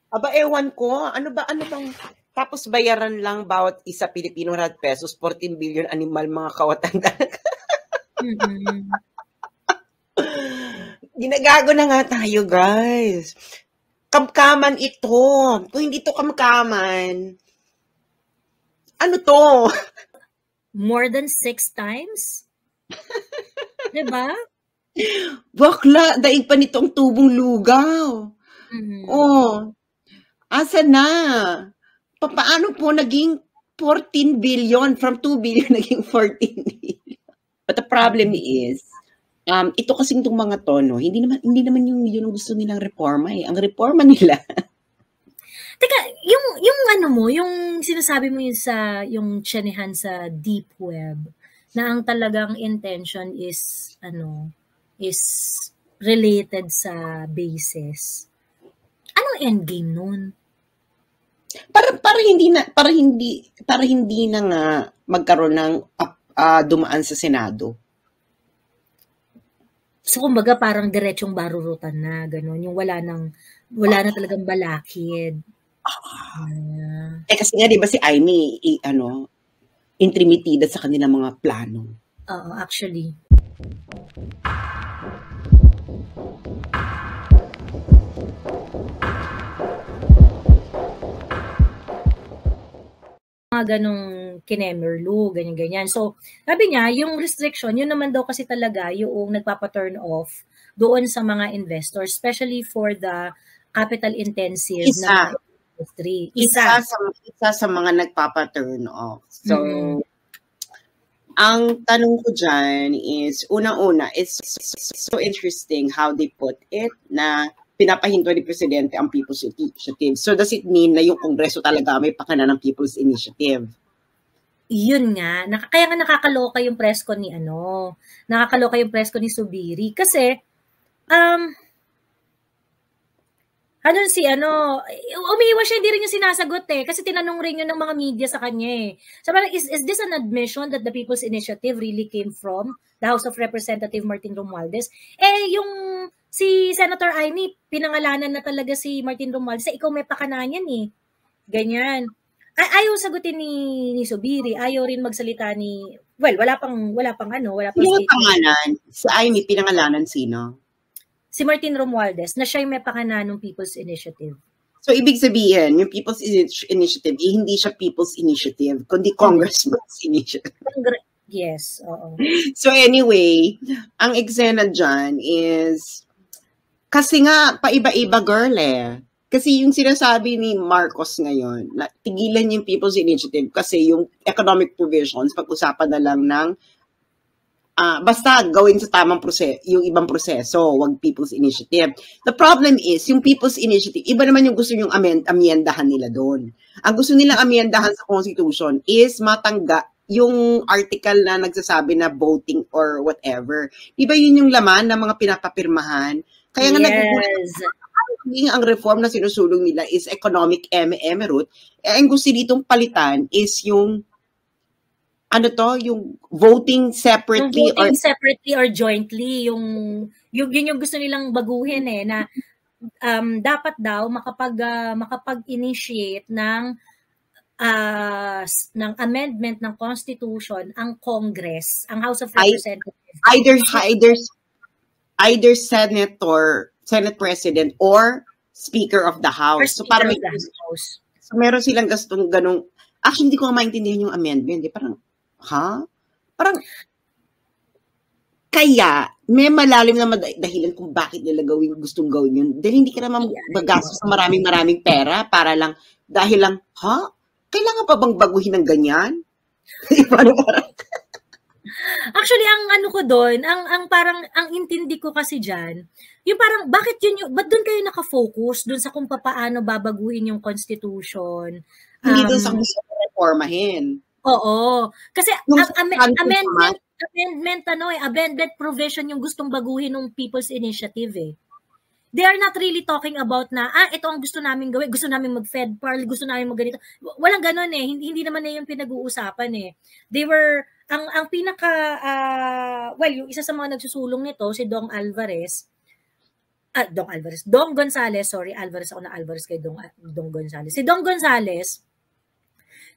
Aba, ewan ko. Ano bang tapos bayaran lang bawat isa Pilipino 100 pesos, 14 billion animal mga kawatan. Mm. Ginagago na nga tayo, guys. Kamkaman ito. Kung hindi to kamkaman, ano to? More than 6 times? Diba? Bakla, daig pa nitong tubong lugaw. Mm. Oh, asa na? Paano po naging 14 billion from 2 billion naging 14 billion? But the problem is, ito kasing itong mga to, no, hindi naman yun ang gusto nilang reforma eh. Ang reforma nila, Teka, yung ano mo, yung sinasabi mo yun sa yung tsinehan sa deep web, na ang talagang intention is ano, is related sa basis. Anong endgame nun? para hindi na nga magkaroon ng dumaan sa Senado. So kumbaga parang diretsong barurutan na gano'n, yung wala na talagang balakid. Kasi nga 'di ba si Amy intrimitida sa kanilang mga plano. Oo, actually. Mga ganong kinemerlu, ganyan-ganyan. So, sabi niya, yung restriction, yun naman daw kasi talaga yung nagpapa-turn off doon sa mga investors, especially for the capital-intensive na mga Isa, industry. isa sa mga nagpapa-turn off. So, Mm-mm. ang tanong ko dyan is, unang-una, it's so interesting how they put it na pinapahinto ni Presidente ang People's Initiative. So, does it mean na yung Kongreso talaga may pakana ng People's Initiative? Yun nga, kaya nga nakakaloka yung press con ni nakakaloka yung press con ni Zubiri kasi umiiwas siya, hindi rin yung sinasagot kasi tinanong rin yun ng mga media sa kanya So parang, is this an admission that the People's Initiative really came from the House of Representative Martin Romualdez? Yung si Senator Amy, pinangalanan na talaga si Martin Romualdez, ikaw may pakananan yan Ganyan. Ayaw sagutin ni Zubiri, ayaw rin magsalita wala pang Yung statement. pangalan, si Amy, pinangalanan sino? Si Martin Romualdez, na siya yung may pakana ng People's Initiative. So, ibig sabihin, yung People's Initiative, hindi siya People's Initiative, kundi Congressman's Initiative. Yes, oo. So, anyway, ang eksena dyan is, kasi nga, paiba-iba girl Kasi yung sinasabi ni Marcos ngayon, na tigilan yung People's Initiative kasi yung economic provisions, pag-usapan na lang ng basta gawin sa tamang proseso, yung ibang proseso, wag People's Initiative. The problem is, yung People's Initiative, iba naman yung gusto yung amyendahan nila doon. Ang gusto nilang amyendahan sa Constitution is matangga yung article na nagsasabi na voting or whatever. Di ba yun yung laman ng mga pinapapirmahan? Kaya nga ang reform na sinusulong nila is economic route. Ang gusto ditong palitan is yung yung voting separately or jointly, yun yung gusto nilang baguhin na dapat daw makapag-initiate ng amendment ng Constitution ang Congress, ang House of Representatives. Either Senate President or Speaker of the House. So meron silang gustong ganung. Actually, hindi ko maintindihan yung amendment. Parang, Parang, kaya, may malalim na dahilan kung bakit nila gustong gawin yun. Dahil hindi ka naman magastos sa maraming pera para lang, dahil lang, kailangan pa bang baguhin ng ganyan? Actually, ang ano ko doon, parang, ang intindi ko kasi dyan, yung parang, ba't doon kayo nakafocus doon sa kung paano babaguhin yung Constitution? Hindi doon sa gusto ko reformahin. Oo. Kasi amendment provision yung gustong baguhin ng People's Initiative They are not really talking about na, ito ang gusto namin gawin, gusto namin mag-FEDPAR, gusto namin mag-ganito. Walang ganun hindi naman na yung pinag-uusapan They were, ang pinaka, yung isa sa mga nagsusulong nito, si Dong Alvarez, Dong Alvarez. Dong Gonzales, sorry, Alvarez ako na Alvarez kay Dong Gonzales. Si Dong Gonzales,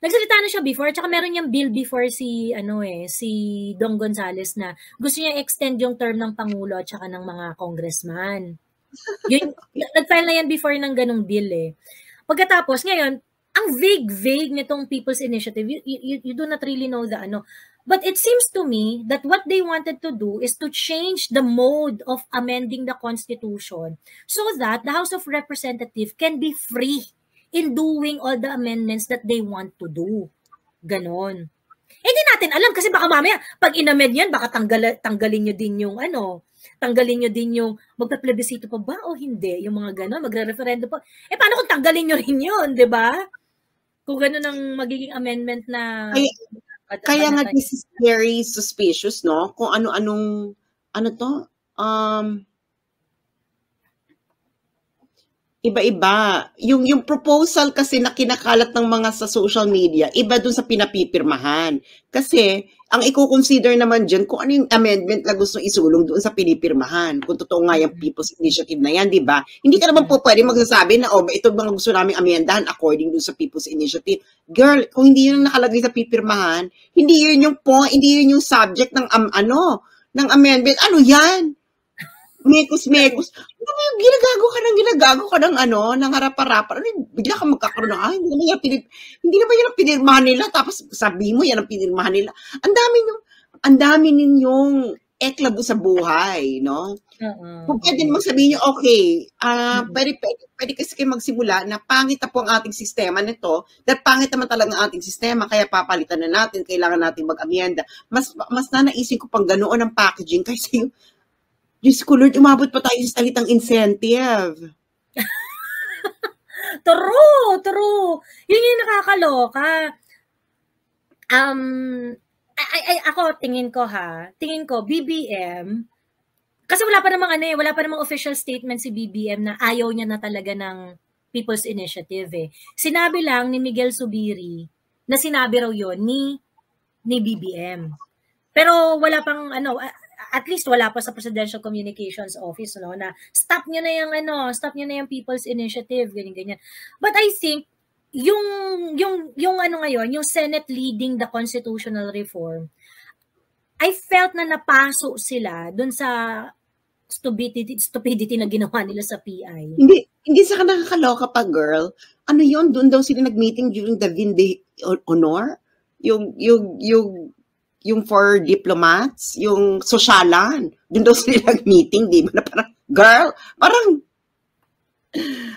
nagsalita na siya before, tsaka meron niyang bill before si Dong Gonzales na gusto niya extend yung term ng Pangulo at tsaka ng mga congressman. Yun, nag-file na yan before ng ganung bill eh. Pagkatapos, ngayon, ang vague nitong People's Initiative, you do not really know the ano. But it seems to me that what they wanted to do is to change the mode of amending the Constitution so that the House of Representatives can be free in doing all the amendments that they want to do. Ganon. Hindi natin alam kasi baka mamaya, pag inamend yan, baka tanggalin nyo din yung tanggalin nyo din yung magpa-plebiscito pa ba o hindi, yung mga ganon, magre-referendum pa. Paano kung tanggalin nyo rin yun, di ba? Kung ganon ang magiging amendment na... Kaya nga this is very suspicious, no? Kung ano-anong, iba-iba. Yung proposal kasi na kinakalat ng mga sa social media, iba dun sa pinapipirmahan. Kasi, ang i-consider naman dyan kung ano yung amendment na gusto isulong doon sa pinipirmahan. Kung totoo nga yung People's Initiative na yan, di ba? Hindi ka naman po pwede magsasabi na, ito mga gusto namin amendahan according doon sa People's Initiative. Girl, kung hindi yun nakalagay sa pipirmahan, hindi yun yung point, hindi yun yung subject ng ng amendment. Ano yan? Mekos. Ginagago ka ng ng harap-harapan. Bigla ka magkakaroon ng, hindi naman yan ang pinirmahan nila. Tapos sabi mo, yan ang pinirmahan nila. Ang dami ninyong eklabo sa buhay, no? Kung pwede naman sabihin nyo, okay, pwede kasi kayo magsimula na pangit na po ang ating sistema nito, dahil pangit naman talaga ang ating sistema, kaya papalitan na natin, kailangan natin mag-amienda. Mas nanaisin ko pang ganoon ang packaging kaysa yung Diyos ko, Lord, umabot pa tayo sa salitang incentive. True. Yun yung nakakaloka. Ako, tingin ko, BBM, kasi wala pa namang official statement si BBM na ayaw niya na talaga ng People's Initiative eh. Sinabi lang ni Miguel Zubiri na sinabi raw yun ni BBM. Pero wala pang at least wala pa sa Presidential Communications Office na stop niyo na yung People's Initiative ganyan. But I think yung ngayon, yung Senate leading the constitutional reform, I felt na napaso sila dun sa stupidity na ginawa nila sa PI. Hindi sa nakakaloka pa, girl. Ano yun? Doon daw sila nag-meeting during the Vinde Honor? Yung for diplomats, yung sosyalan, doon daw sila nag-meeting, di ba? Na parang, girl,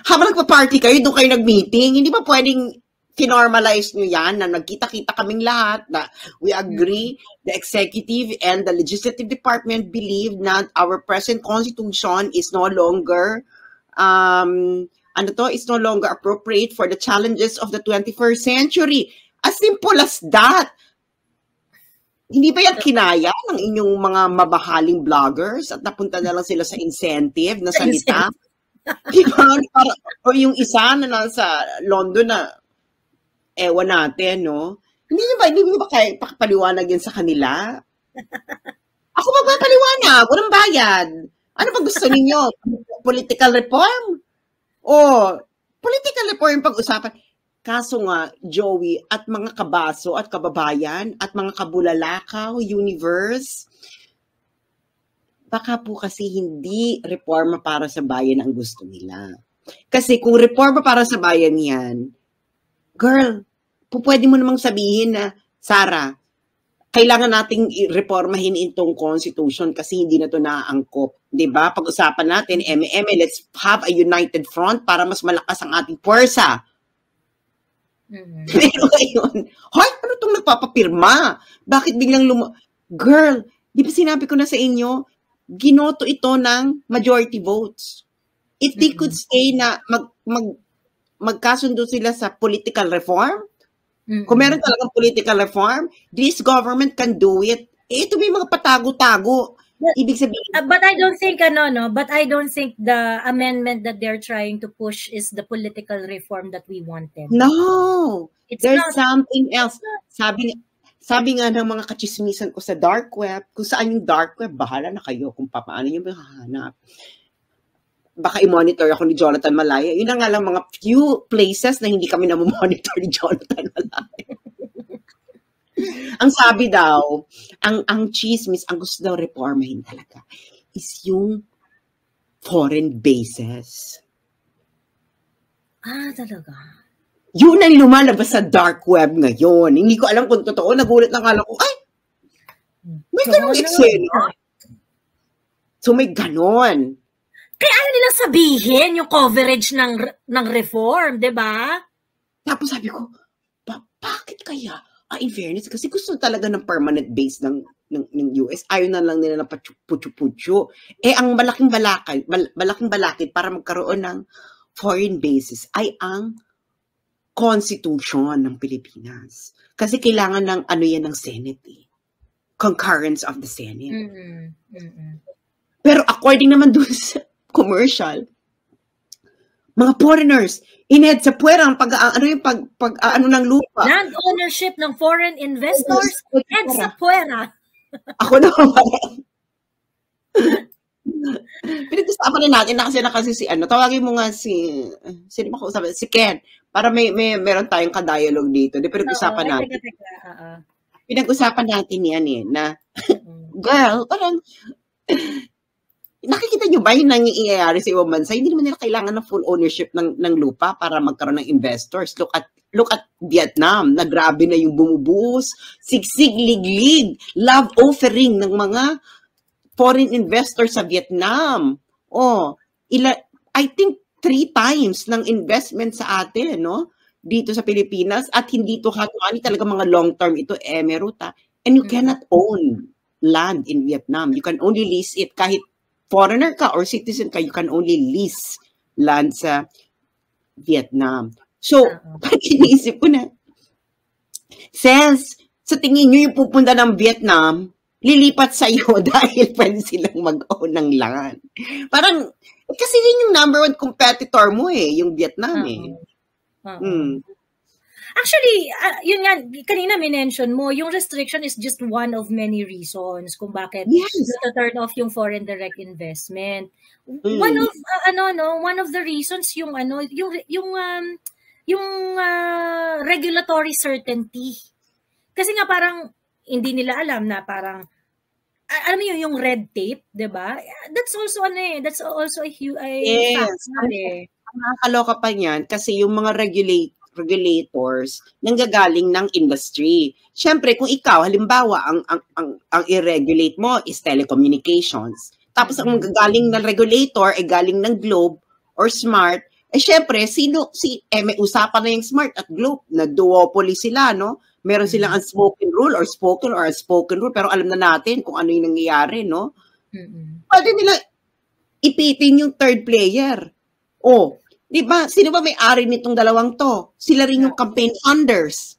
habang nagpa-party kayo, doon kayo nag-meeting, hindi ba pwedeng finormalize nyo yan, na nagkita-kita kaming lahat, na we agree, the executive and the legislative department believe that our present constitution is no longer, is no longer appropriate for the challenges of the 21st century. As simple as that. Hindi ba yan kinaya ng inyong mga mabahaling vloggers at napunta na lang sila sa incentive na salita? Diba? O yung isa na nasa London na ewan natin, no? Hindi ba kayo pakapaliwanag yan sa kanila? Ako magpapaliwanag, walang bayad. Ano ba gusto ninyo? Political reform? Political reform pag-usapan. Kaso nga, Joey, at mga kabaso at kababayan at mga kabulalakaw, universe, baka po kasi hindi reforma para sa bayan ang gusto nila. Kasi kung reforma para sa bayan yan, girl, pwede mo namang sabihin na, Sarah, kailangan nating reformahin itong constitution kasi hindi na ito naaangkop. Diba? Pag-usapan natin, let's have a united front para mas malakas ang ating puwersa. Pero ngayon, ano itong nagpapapirma? Bakit biglang Girl, di ba sinabi ko na sa inyo, ginoto ito ng majority votes. If they could say na magkasundo sila sa political reform, kung meron talagang political reform, this government can do it. Ito may mga patago-tago. Ibig sabihin, but I don't think but I don't think the amendment that they're trying to push is the political reform that we wanted. No. There's something else. Sabi nga ng mga kachismisan ko sa dark web, kung saan yung dark web, bahala na kayo kung paano nyo mahahanap. baka i-monitor ako ni Jonathan Malaya. Yun na nga lang mga few places na hindi kami na-monitor ni Jonathan Malaya. Ang sabi daw, ang chismis, ang gusto daw reformahin talaga is yung foreign bases. Talaga? Yun ang lumalabas sa dark web ngayon. Hindi ko alam kung totoo. Nagulat lang alam ko, ay, may ganong eksena. So may ganon. Kaya ayaw nilang sabihin yung coverage ng reform, di ba? Tapos sabi ko, bakit kaya? In fairness, kasi gusto talaga ng permanent base ng US. Ayaw na lang nila na putyo-putyo. Ang malaking balakid para magkaroon ng foreign bases ay ang Constitution ng Pilipinas. Kasi kailangan ng yan ng Senate concurrence of the Senate. Pero according naman doon sa commercial, mga foreigners, sa puwera ang ano ng lupa. Land ownership ng foreign investors and sa puwera. Ako naman. Pinag-usapan na natin na kasi si tawagin mo nga sino ba kausap? Si Ken. Para meron tayong ka-dialogue dito. Pinag-usapan natin. Pinag-usapan natin yan na girl, parang nakikita nyo ba yung nangyayari sa ibang bansa? Hindi naman nila kailangan ng full ownership ng lupa para magkaroon ng investors. Look at Vietnam, na grabe na yung bumubuhos, sigsig, liglig, love offering ng mga foreign investors sa Vietnam. I think 3 times ng investment sa atin, no? Dito sa Pilipinas, at hindi to hot money, talaga mga long term ito, emeruta. And you cannot own land in Vietnam. You can only lease it kahit foreigner ka or citizen ka, you can only lease land sa Vietnam. So, iniisip ko na, since sa tingin nyo yung pupunta ng Vietnam, lilipat sa iyo dahil pwede silang mag-own ng land. Parang, kasi yun yung number 1 competitor mo yung Vietnam Actually, yun nga, kanina minention mo, yung restriction is just one of many reasons kung bakit turn off yung foreign direct investment. One of the reasons yung regulatory certainty. Kasi nga parang hindi nila alam na parang alam mo yung red tape, 'di ba? That's also a factor. Ang nakakaloka pa niyan kasi yung mga regulators nanggagaling ng industry. Siyempre, kung ikaw, halimbawa, ang i-regulate mo is telecommunications. Tapos, ang gagaling ng regulator ay galing ng Globe or Smart. Siyempre, may usapan na yung Smart at Globe. Na duopoly sila, no? Meron silang unspoken rule or spoken or unspoken rule. Pero alam na natin kung ano yung nangyayari, no? Pwede nila ipitin yung third player. Di ba? Sino ba may-ari nitong dalawang to? Sila rin yung campaign funders.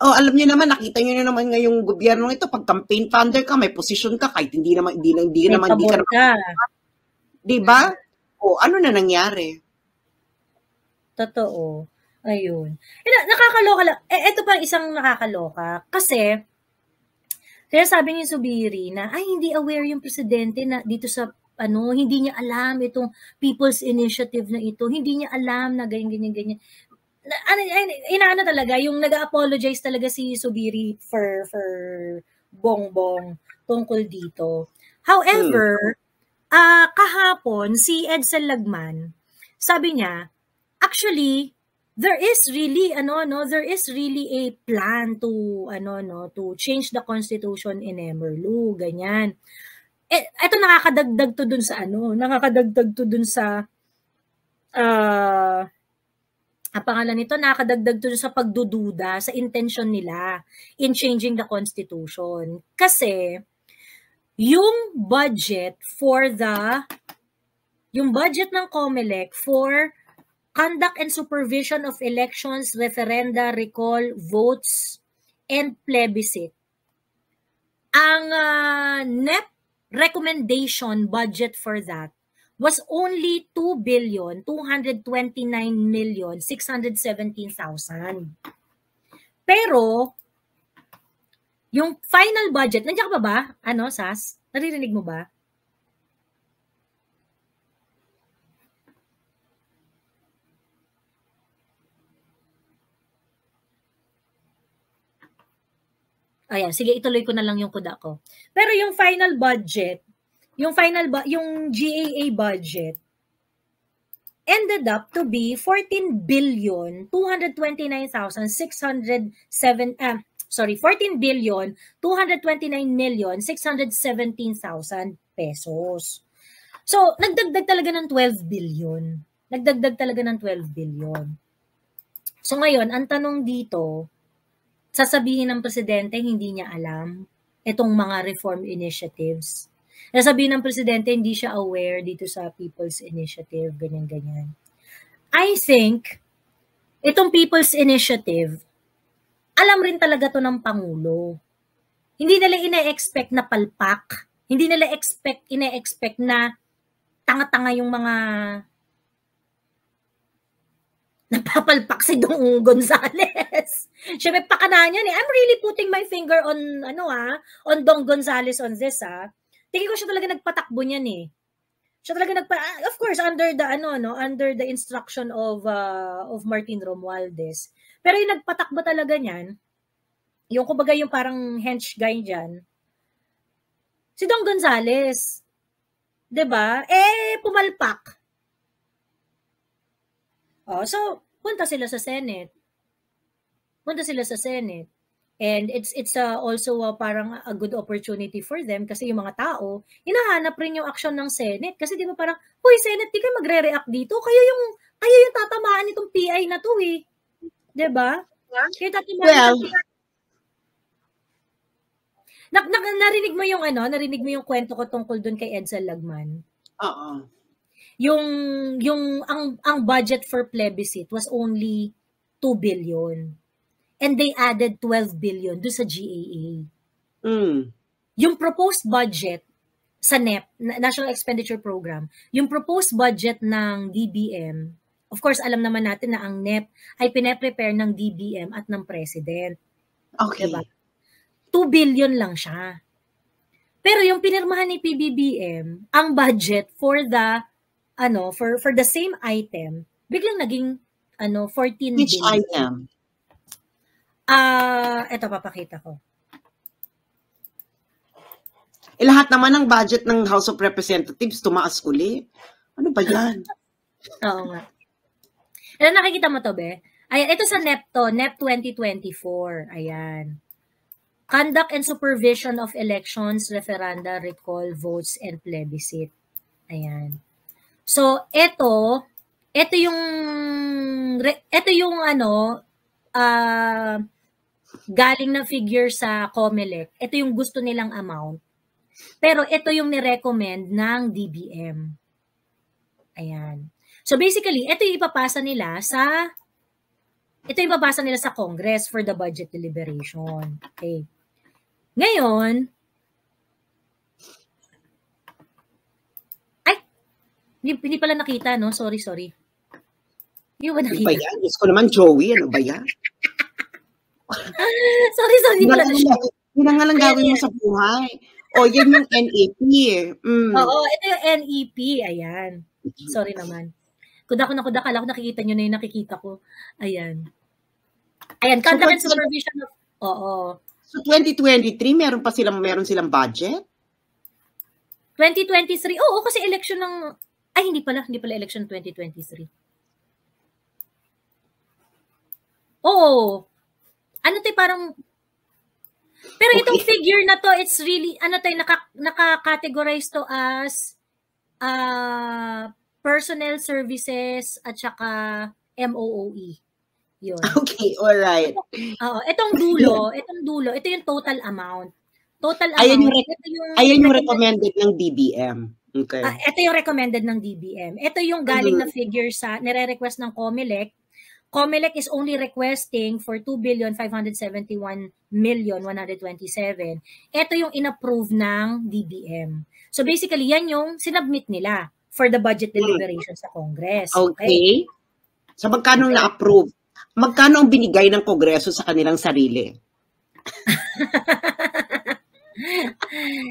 Alam niyo naman, nakita niyo na naman ngayong gobyerno ito, pag campaign funder ka, may position ka, kahit hindi ka naman. Di ba? Ano na nangyari? Totoo. Ayun. Nakakaloka lang. Ito pa isang nakakaloka. Kasi, kaya sabi ni Zubiri na, hindi aware yung presidente na dito sa hindi niya alam itong People's Initiative na ito. Hindi niya alam na ganyan. Inaano talaga, yung nag-apologize talaga si Zubiri for Bongbong tungkol dito. However, kahapon, si Edsel Lagman, sabi niya, actually, there is really a plan to change the constitution in Emerlu, ganyan. Ito nakakadagdag to dun sa ang pangalan nito, nakakadagdag to dun sa pagdududa sa intention nila in changing the constitution. Kasi yung budget ng COMELEC for conduct and supervision of elections, referenda, recall, votes, and plebiscite, ang net recommendation budget for that was only 2,229,617,000. Pero, yung final budget, nandiyan ka ba? Sas? Naririnig mo ba? Ayan, sige, ituloy ko na lang yung kuda ko. Pero yung final budget, yung GAA budget, ended up to be 14,229,617,000 pesos. So, nagdagdag talaga ng 12 billion. Nagdagdag talaga ng 12 billion. So ngayon, ang tanong dito, sasabihin ng presidente hindi niya alam itong mga reform initiatives. Sasabihin ng presidente hindi siya aware dito sa People's Initiative, ganyan-ganyan. I think, itong People's Initiative, alam rin talaga to ng Pangulo. Hindi nila ina-expect na palpak. Hindi nila ina-expect na tanga-tanga yung mga napapalpak si Dong Gonzales. Siyempre, pakana niyan eh. I'm really putting my finger on, on Dong Gonzales on this, Tingin ko siya talaga nagpatakbo niyan eh. Siya talaga of course, under the instruction of Martin Romualdez. Pero yung nagpatakbo talaga niyan, yung kumbaga yung parang hench guy diyan, si Dong Gonzales. 'Di ba? Pumalpak. So, punta sila sa Senate. And it's also parang a good opportunity for them kasi yung mga tao, hinahanap rin yung action ng Senate. Kasi di ba parang, huy, Senate, di kayo magre-react dito. Kayo yung tatamaan itong PI na to eh. Di ba? Kayo tatamaan itong PI. Narinig mo yung kwento ko tungkol dun kay Edsel Lagman? Oo. Ang budget for plebiscite was only 2 billion. And they added 12 billion do sa GAA. Yung proposed budget sa NEP, National Expenditure Program, yung proposed budget ng DBM, of course, alam naman natin na ang NEP ay pine-prepare ng DBM at ng President. Okay. Diba? 2 billion lang siya. Pero yung pinirmahan ni PBBM, ang budget for the for the same item, biglang naging 14 Which billion. item? Ito papakita ko. Lahat naman ng budget ng House of Representatives tumaas uli. Ano ba yan? Oo nga. Nakikita mo to, be? Ayan, ito sa NEP to, NEP 2024. Ayan. Conduct and Supervision of Elections, Referenda, Recall, Votes, and Plebiscite. Ayan. So, ito yung galing na figure sa COMELEC. Ito yung gusto nilang amount. Pero ito yung ni-recommend ng DBM. Ayan. So basically, ito yung ipapasa nila sa Congress for the budget deliberation. Okay. Ngayon, hindi pala nakita, no? Sorry. Hindi ba nakita? Ano ba yan? Diyos ko naman, Joey. Ano ba yan? Sorry. Yun nga lang gawin mo sa buhay. Yan yung NEP. Oo, ito yung NEP. Ayan. Sorry naman. Kuda ko, kala ko nakikita nyo na yung nakikita ko. Ayan. Conduct and Supervision of... Oo. So 2023, meron silang budget? 2023, oo, kasi election ng... Ay, hindi pala election 2023. Oo. Parang... Pero itong figure na to, it's really, naka-categorize to as personnel services at saka MOOE. Yun. Okay, alright. Itong dulo, ito yung total amount. Ayan yung recommended ng DBM. Okay. Ito yung recommended ng DBM. Ito yung galing na figure sa nire-request ng COMELEC. COMELEC is only requesting for 2,571,127. Ito yung inapprove ng DBM. So basically, yan yung sinubmit nila for the budget deliberation sa Congress. Okay. So magkano na-approve? Magkano ang binigay ng Kongreso sa kanilang sarili?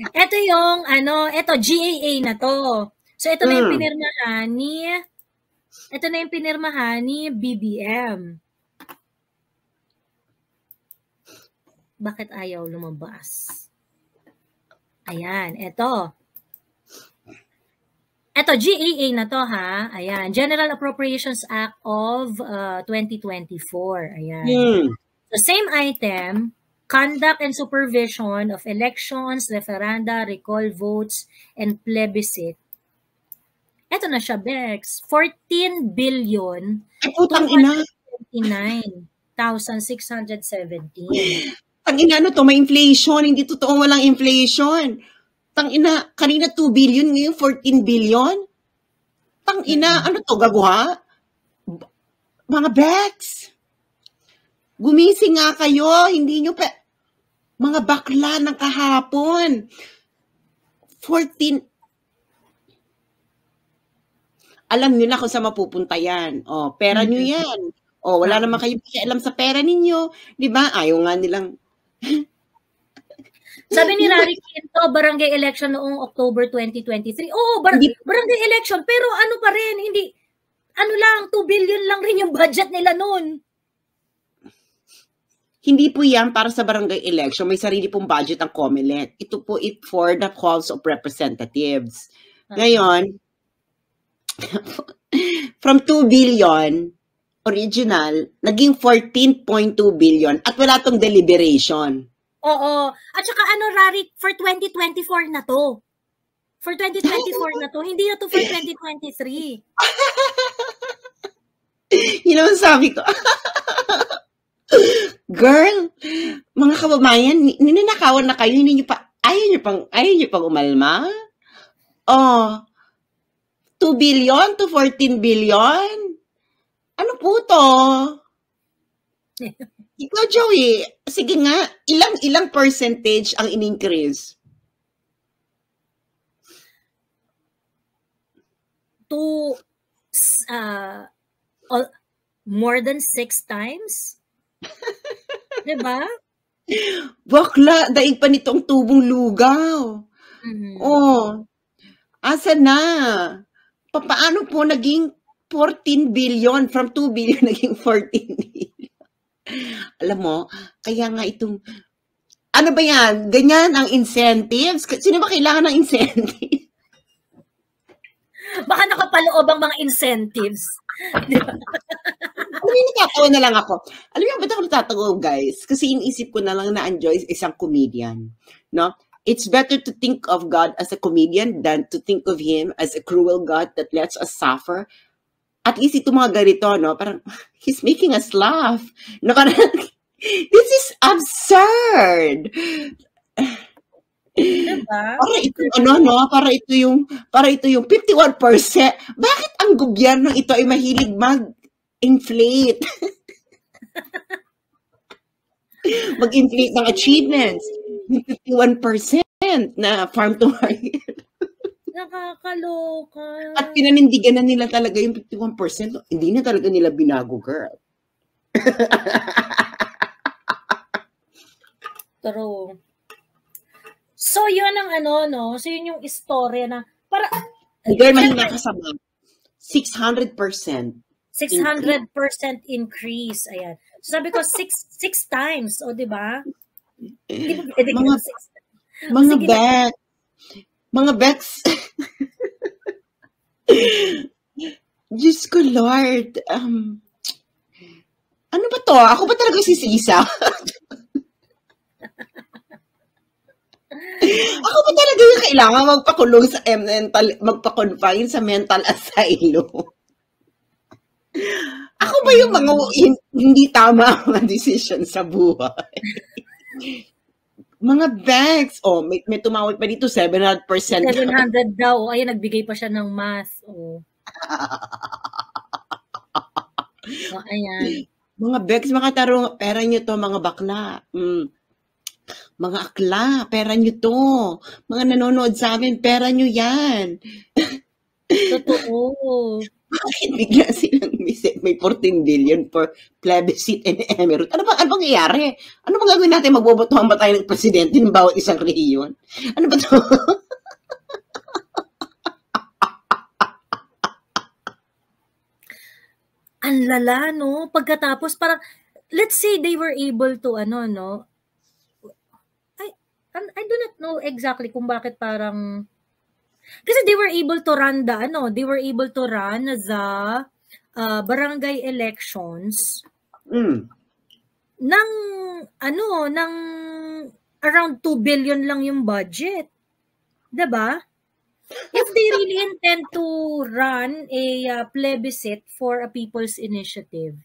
Ito yung GAA na to. So ito na yung pinirmahan ni BBM. Bakit ayaw lumabas? Ayan, eto. Eto, GAA na to ha. Ayan, General Appropriations Act of 2024. Ayan. The same item, conduct and supervision of elections, referenda, recall votes, and plebiscite. Eto na siya, Bex. 14 billion. Ay, putang ina. 29,617. Tang ina, ano to, may inflation. Hindi totoo walang inflation. Tang ina, kanina 2 billion, ngayon 14 billion? Tang ina, ano to, gaguha? Mga Bex, gumising nga kayo, hindi nyo pa, mga bakla ng kahapon. 14, alam nyo na kung saan mapupunta yan. O, pera nyo yan. O, wala naman kayo alam sa pera ninyo. Di ba? Ayaw nga nilang... Sabi ni Rari Quinto, barangay election noong October 2023. Oo, barangay election, pero ano pa rin, hindi, ano lang, 2 billion lang rin yung budget nila noon. Hindi po yan para sa barangay election. May sarili pong budget ang COMELEC. Ito po for the House of Representatives. Ngayon, from 2 billion, original, naging 14.2 billion at wala tong deliberation. Oo. At saka ano, Rari, for 2024 na to. For 2024 na to. Hindi na to for 2023. Yun naman sabi ko. Girl, mga kababayan, ninanakawan na kayo, hindi nyo pa, ayaw nyo pang umalma? Oh, 2 billion to 14 billion? Ano po to? Ikaw, Joey, sige nga, ilang percentage ang in-increase? To more than 6 times? Diba? Bakla, daig pa nitong tubong lugaw. Oh, asa na? Paano po naging 14 billion? From 2 billion naging 14 billion. Alam mo, kaya nga itong, ano ba yan? Ganyan ang incentives? Sino ba kailangan ng incentive? Baka nakapaloob ang mga incentives. Alam mo, natatawa na lang ako. Alam mo, ba't ako natatawa, guys? Kasi iniisip ko na lang na Joyce isang comedian. No? It's better to think of God as a comedian than to think of Him as a cruel God that lets us suffer. At least itong mga ganito, no? Parang, he's making us laugh. No, parang, this is absurd. Diba? Para ito, ano, no? Para ito yung 51%. Bakit ang gobyerno ito ay mahilig mag-inflate? Mag-inflate ng achievements. 51% na farm to market. Nakakaloka. At pinanindigan na nila talaga yung 51%. Hindi na talaga nila binago, girl. True. So, yun ang ano, no? So, yun yung istorya na, para, girl, mahina ka sa mga 600%. 600% increase. Ayan. So, sabi ko, 6 times. O, diba? Hindi mo pwede mga Bex. Diyos ko, Lord. Ano ba to? Ako ba talaga sisisa? Ako ba talaga yung kailangan magpakulong sa magpa-confine sa mental asylum? Ako ba yung mga hindi tama ang mga decision sa buhay? Mga Bex. Oh, may tumawag pa dito, 700%. 700 daw. Ayun, nagbigay pa siya ng math. Oh. Oh, ayan. Mga Bex, mga tarong, pera nyo to, mga bakla. Mga akla, pera nyo to. Mga nanonood sa amin, pera nyo yan. Totoo. Bakit bigla silang may 14 billion for plebiscite and emirate? Ano bang nangyayari? Ano bang gagawin natin? Magbobotohan ba tayo ng presidente ng bawat isang rehiyon? Ano ba to? Ang lala, no? Pagkatapos, parang, let's say they were able to, ano, no? I do not know exactly kung bakit parang kasi they were able to run the barangay elections ng ng around 2 billion lang yung budget. 'Di ba? If they really intend to run a plebiscite for a people's initiative.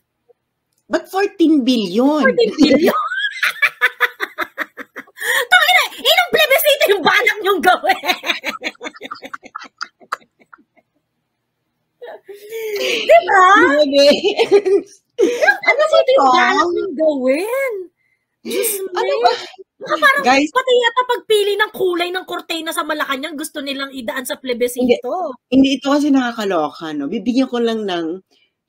But 14 billion. 14 billion? Tangina, inong plebiscite yung balak niyong gawin? Diba? Ano ba yung balak niyong gawin? Diyos ano ba? Parang guys, pati yata pagpili ng kulay ng kortena sa Malacanang gusto nilang idaan sa plebisito. Hindi ito kasi nakakaloka, no? Bibigyan ko lang ng,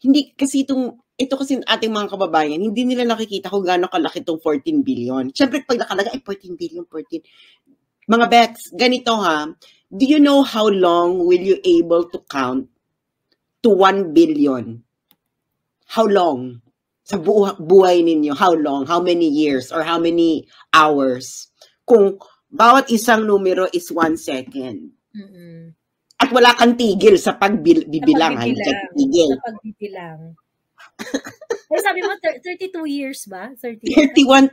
hindi kasi ito kasi ating mga kababayan, hindi nila nakikita kung gaano kalaki itong 14 billion. Siyempre, pag nakalagay, 14 billion, 14. Mga Bex, ganito ha, do you know how long will you able to count to 1 billion? How long? Sa buhay ninyo, how long? How many years? Or how many hours? Kung bawat isang numero is 1 second. Mm-mm. At wala kang tigil sa pagbibilang. Sa pagbibilang. Ay, sabi mo, 32 years ba? 31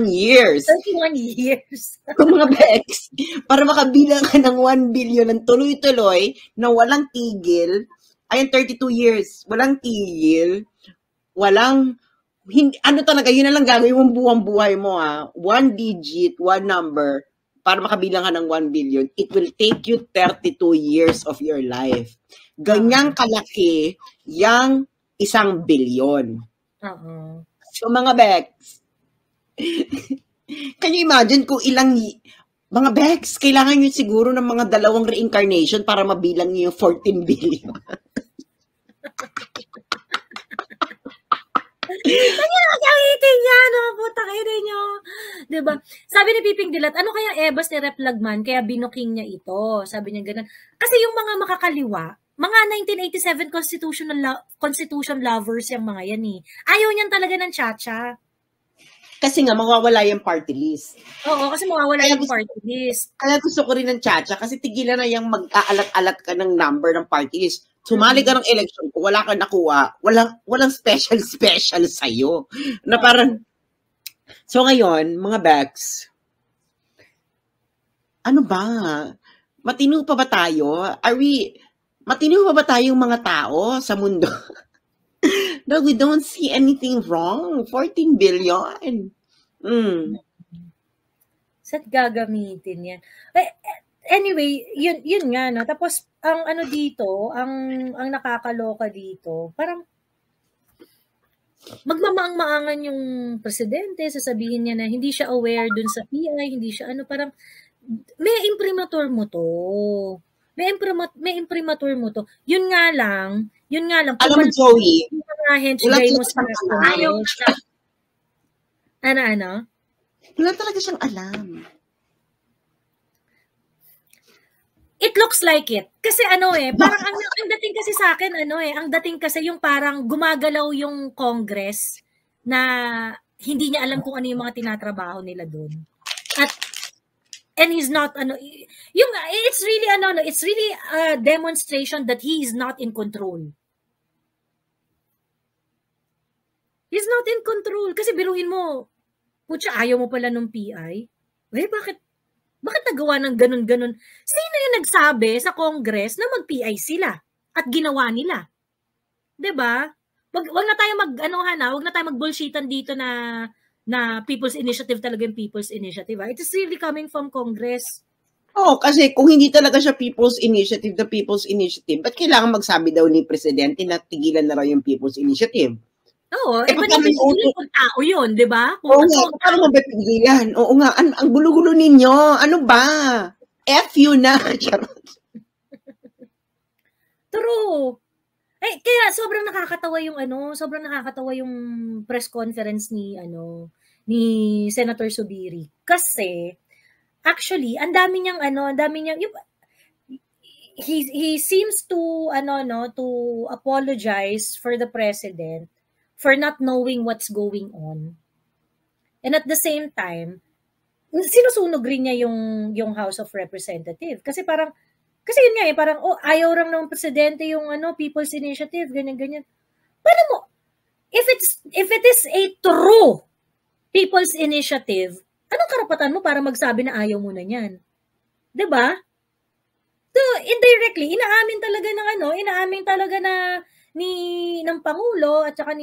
years. 31 years. Kung mga Bex, para makabilang ka ng 1 billion ng tuloy-tuloy na walang tigil, ayan, 32 years, walang tigil, ano talaga, yun na lang gagawin mong buwang-buhay mo ha. 1 digit, 1 number, para makabilang ka ng 1 billion, it will take you 32 years of your life. Ganyang kalaki yang 1 billion. So mga Bex, can you imagine kung ilang, mga Bex, kailangan nyo siguro ng mga 2 reincarnation para mabilang nyo yung 14 billion. Nangyayangiti niya, no? Puta kayo nyo. Diba? Sabi ni Piping Dilat, ano kaya ebas ni Rep Lagman, kaya binuking niya ito? Sabi niya ganun. Kasi yung mga makakaliwa, mga 1987 constitution lovers yung mga yan eh. Ayaw niyan talaga ng chacha. Kasi nga, mawawala yung party list. Oo, kasi mawawala yung party list. Kaya gusto ko rin ng chacha kasi tigilan na yung mag-aalat-alat ka ng number ng party list. Sumali ka ng election, kung wala ka nakuha, walang special sa'yo. Na parang, so ngayon, mga Bex, ano ba? Matino pa ba tayo? Matino pa ba tayong mga tao sa mundo? No, we don't see anything wrong. 14 billion. Saan gagamitin yan? Anyway, yun nga, no? Tapos, ang ano dito, ang nakakaloka dito, parang magmamaang-maangan yung presidente, sasabihin niya na hindi siya aware dun sa PI, hindi siya parang may imprimatur mo to. May imprimatur mo to. Yun nga lang. Alam mo, Joey, Ano? Wala talaga siyang alam. It looks like it. Kasi parang ang dating kasi sa akin, ang dating kasi yung parang gumagalaw yung Congress na hindi niya alam kung ano yung mga tinatrabaho nila doon. And he's not, it's really a demonstration that he is not in control. He's not in control. Kasi biruin mo, putya, ayaw mo pala nung PI? Bakit nagawa ng ganun-ganun? Sino yung nagsabi sa Congress na mag-PI sila at ginawa nila? 'Di ba? Wag na tayo wag na tayo mag-bullshitan dito na People's Initiative talaga yung People's Initiative. It is really coming from Congress. Kasi kung hindi talaga siya People's Initiative, ba't kailangan magsabi daw ni Presidente na tigilan na raw yung People's Initiative? Kung tao yun, di ba? Paano mo ba tigilan? Oo nga, ang gulo-gulo ninyo. Ano ba? F you na. True. Kaya sobrang nakakatawa yung press conference ni Senator Zubiri. Kasi, actually, ang dami niyang he seems to apologize for the president for not knowing what's going on. And at the same time, sinusunog rin niya yung House of Representatives. Kasi yun nga parang, ayaw lang ng presidente yung People's Initiative, ganyan-ganyan. Paano mo, if it is a true People's Initiative, anong karapatan mo para magsabi na ayaw mo na niyan? 'Di ba? So, indirectly, inaamin talaga ng Pangulo at saka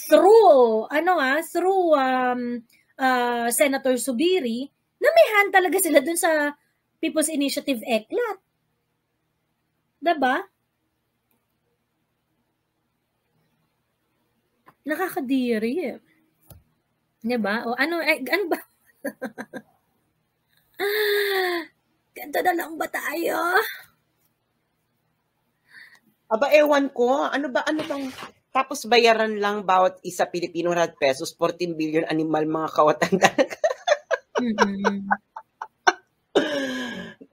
through Senator Zubiri, na may hand talaga sila dun sa People's Initiative ECLAT. 'Di ba? Nakakadiri eh. 'Di ba? O ano ba? Ganto na lang ba tayo? Aba, ewan ko. Ano bang tapos bayaran lang bawat isa Pilipino 100 pesos, 14 billion animal mga kawatan talaga.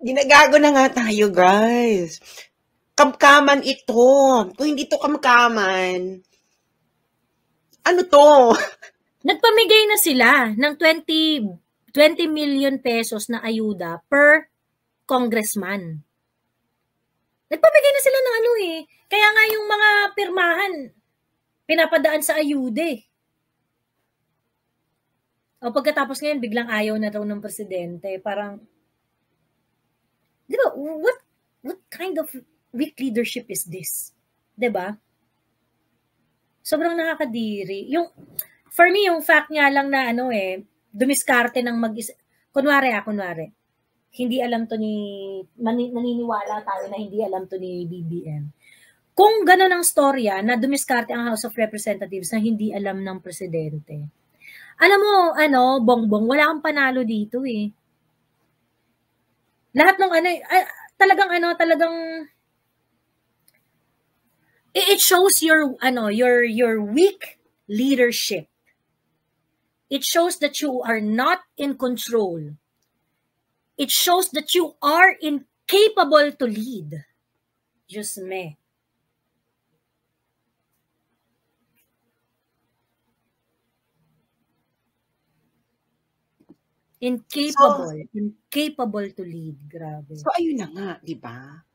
Ginagago na nga tayo, guys. Kamkaman ito. Kung hindi to kamkaman, ano to? Nagpamigay na sila ng 20 million pesos na ayuda per congressman. Nagpamigay na sila ng Kaya nga yung mga pirmahan, pinapadaan sa ayuda . O pagkatapos ngayon, biglang ayaw na raw ng presidente. Parang, di ba, what kind of weak leadership is this? Di ba? Sobrang nakakadiri. For me, yung fact nga lang na dumiskarte ng kunwari, hindi alam to naniniwala tayo na hindi alam to ni BBM. Kung gano'n ang storya na dumiskarte ang House of Representatives na hindi alam ng presidente, alam mo, Bongbong, wala kang panalo dito eh. Lahat ng talagang it shows your weak leadership. It shows that you are not in control. It shows that you are incapable to lead. Diyos me. Incapable to lead. Grabe. So, ayun na nga, di ba?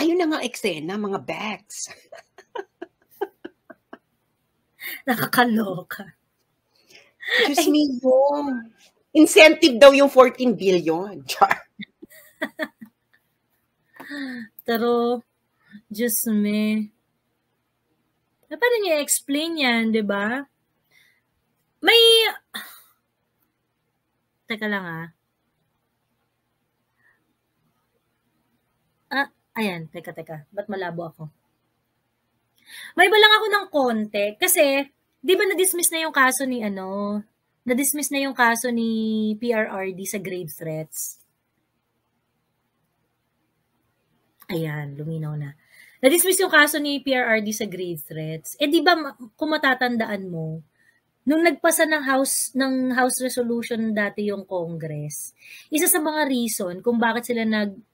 Ayun na nga eksena, mga backs. Nakakaloka. Diyos mio. Incentive daw yung 14 billion. Pero, Diyos me. Paano niya explain yan, di ba? Teka lang ayan, teka. Ba't malabo ako? May iba lang ako ng konti. Kasi, di ba na-dismiss na yung kaso ni PRRD sa grave threats? Ayan, luminaw na. Na-dismiss yung kaso ni PRRD sa grave threats. Di ba, kung matatandaan mo, nung nagpasa ng House resolution dati yung Congress, isa sa mga reason kung bakit sila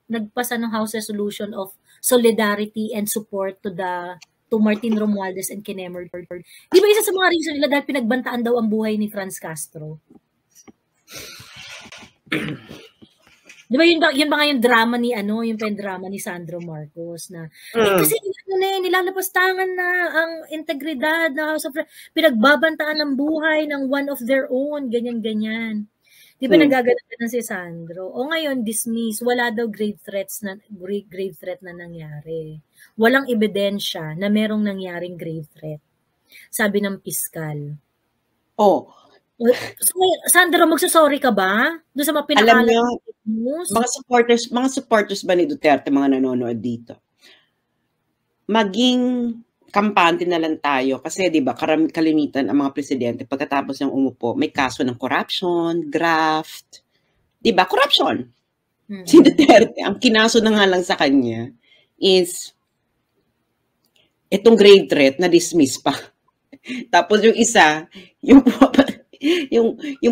nagpasa ng House resolution of solidarity and support to Martin Romualdez and Kinemer. Di ba isa sa mga reason nila dahil pinagbantaan daw ang buhay ni Franz Castro? Di ba yun ba nga yung drama yung drama ni Sandro Marcos na kasi nilalapastangan na ang integridad na House of pinagbabantaan ng buhay ng one of their own, ganyan. Di ba nagagalitan si Sandro? O ngayon dismiss, wala daw grave threat na nangyari. Walang ebidensya na merong nangyaring grave threat. Sabi ng piskal. Oh. So, Sandro, magsasorry ka ba? Doon sa mga pinakalat news? Mga supporters ba ni Duterte, mga nanonood dito? Maging kampante na lang tayo kasi 'di ba kalimitan ang mga presidente pagkatapos ng umupo may kaso ng corruption, graft. 'Di ba? Corruption. Si Duterte, ang kinaso na nga lang sa kanya is itong grave threat na dismiss pa. Tapos yung isa, yung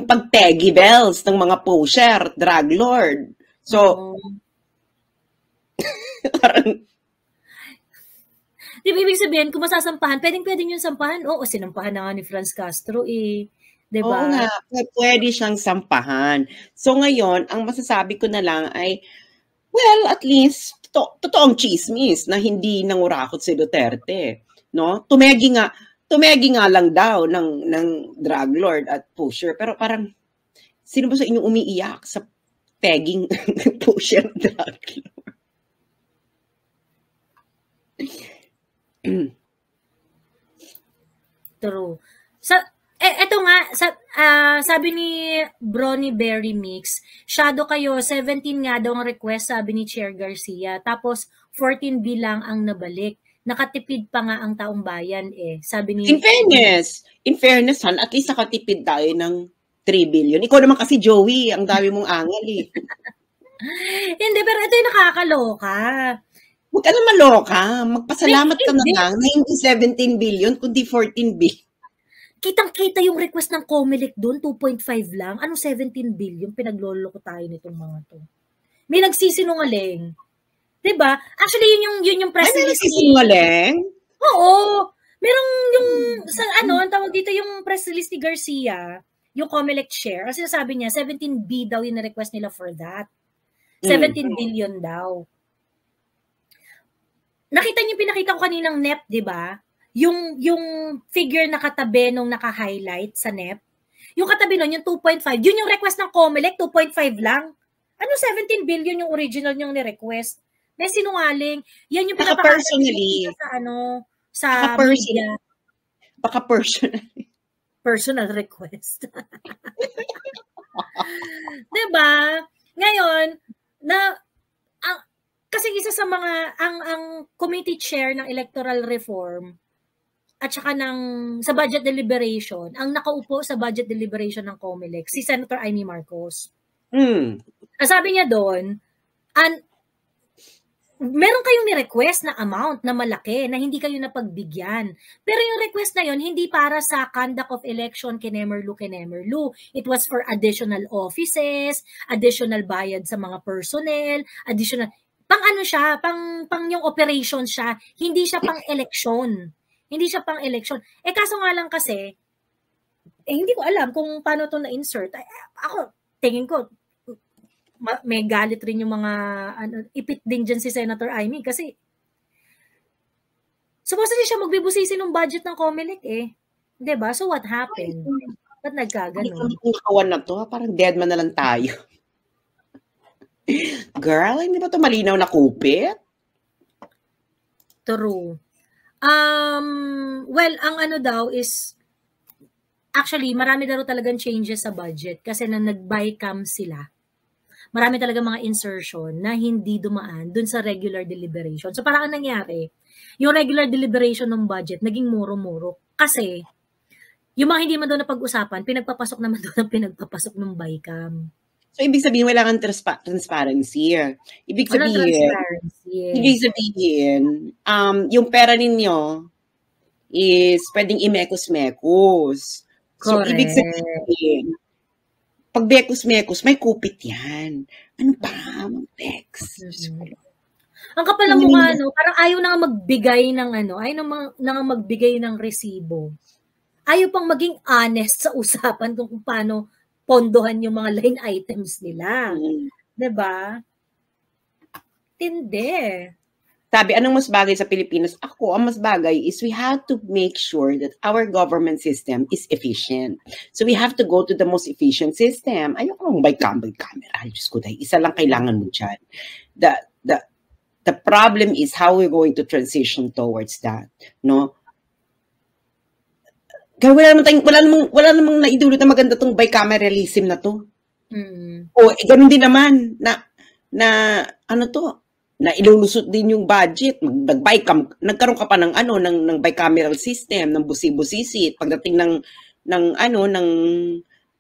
pag-peggy bells ng mga poser, drug lord. So, parang di ba ibig sabihin, kung masasampahan, pwedeng yung sampahan. Oo, sinampahan na nga ni Franz Castro . Oo Diba? nga, pwede siyang sampahan. So ngayon, ang masasabi ko na lang ay, well, at least, totoong chismis na hindi nangurakot si Duterte. No? Tumegi nga lang daw ng drug lord at pusher. Pero parang, sino ba sa inyong umiiyak sa pegging pusher drug lord? True. Eto nga, sabi ni Bronny Berry Mix, shadow kayo, 17 nga daw ang request, sabi ni Chair Garcia. Tapos, 14B lang ang nabalik. Nakatipid pa nga ang taong bayan sabi ni... In fairness, Han, at least nakatipid tayo ng 3 billion. Ikaw naman kasi, Joey, ang dami mong angal Hindi, pero ito yung nakakaloka. Huwag ka na maloka. Magpasalamat ka na lang na hindi 17 billion, kundi 14 billion. Kitang-kita yung request ng COMELEC doon, 2.5 lang. Anong 17 billion? Pinagloloko tayo nitong mga to. May nagsisinungaling. Diba? Actually, yun yung press release. May nagsisinungaling? Oo. Merong yung, ang tawag dito yung press release ni Garcia, yung COMELEC share. Kasi sabi niya, 17B daw yung request nila for that. 17 billion daw. Nakita niyo pinakita ko kaninang NEP, di ba? Yung figure na katabi nung naka-highlight sa NEP. Yung katabi nun, yung 2.5. Yun yung request ng COMELEC, 2.5 lang. Ano 17 billion yung original niyong ni-request? May sinungaling. Yan yung pinapakita sa media. Baka personally. Personal request. Diba? Ngayon, kasi isa sa mga, ang committee chair ng electoral reform at saka sa budget deliberation, ang nakaupo sa budget deliberation ng COMELEC, si Senator Amy Marcos. Ang sabi niya doon, meron kayong ni-request na amount na malaki na hindi kayo napagbigyan. Pero yung request na yon hindi para sa conduct of election kinemerlu. It was for additional offices, additional bayad sa mga personnel, additional... Pang yung operation siya, hindi siya pang election. Hindi siya pang election. Kaso nga lang kasi, hindi ko alam kung paano to na-insert. Ako, tingin ko, may galit rin yung mga, ipit din dyan si Senator Amy kasi, supposedly siya magbibusisi ng budget ng COMELEC Diba? So what happened? Ba't nagkaganon? Ang kawan na to, parang dead man na lang tayo. Girl, hindi ba ito malinaw na kupit? True. Well, ang daw is, actually, marami daw talagang changes sa budget kasi na nag-buy cam sila. Marami talaga mga insertion na hindi dumaan dun sa regular deliberation. So, parang ang nangyari, yung regular deliberation ng budget, naging muro-muro. Kasi, yung mga hindi man doon napag-usapan, pinagpapasok naman doon ang pinagpapasok ng buy cam. So, ibig sabihin, wala kang transparency. Ibig sabihin, yung pera ninyo is pwedeng i-mekos-mekos. So, ibig sabihin, pag bekos-mekos, may kupit yan. Ano ba? Mag-bex. Ang kapal ng mukha, parang ayaw na nga magbigay ng ayaw na nga magbigay ng resibo. Ayaw pang maging honest sa usapan kung paano pondohan yung mga line items nila. Diba? Tindi. Sabi, anong mas bagay sa Pilipinas? Ako, ang mas bagay is we have to make sure that our government system is efficient. So we have to go to the most efficient system. Ayoko lang by camera. Diyos ko, dahil isa lang kailangan mo dyan. The problem is how we're going to transition towards that. No? Kaya wala namang naidulot na maganda tong bicameralism na to. O, ganun din naman na ilulusot din yung budget, nagkaroon ka pa ng bicameral system, ng busi-busisit, pagdating ng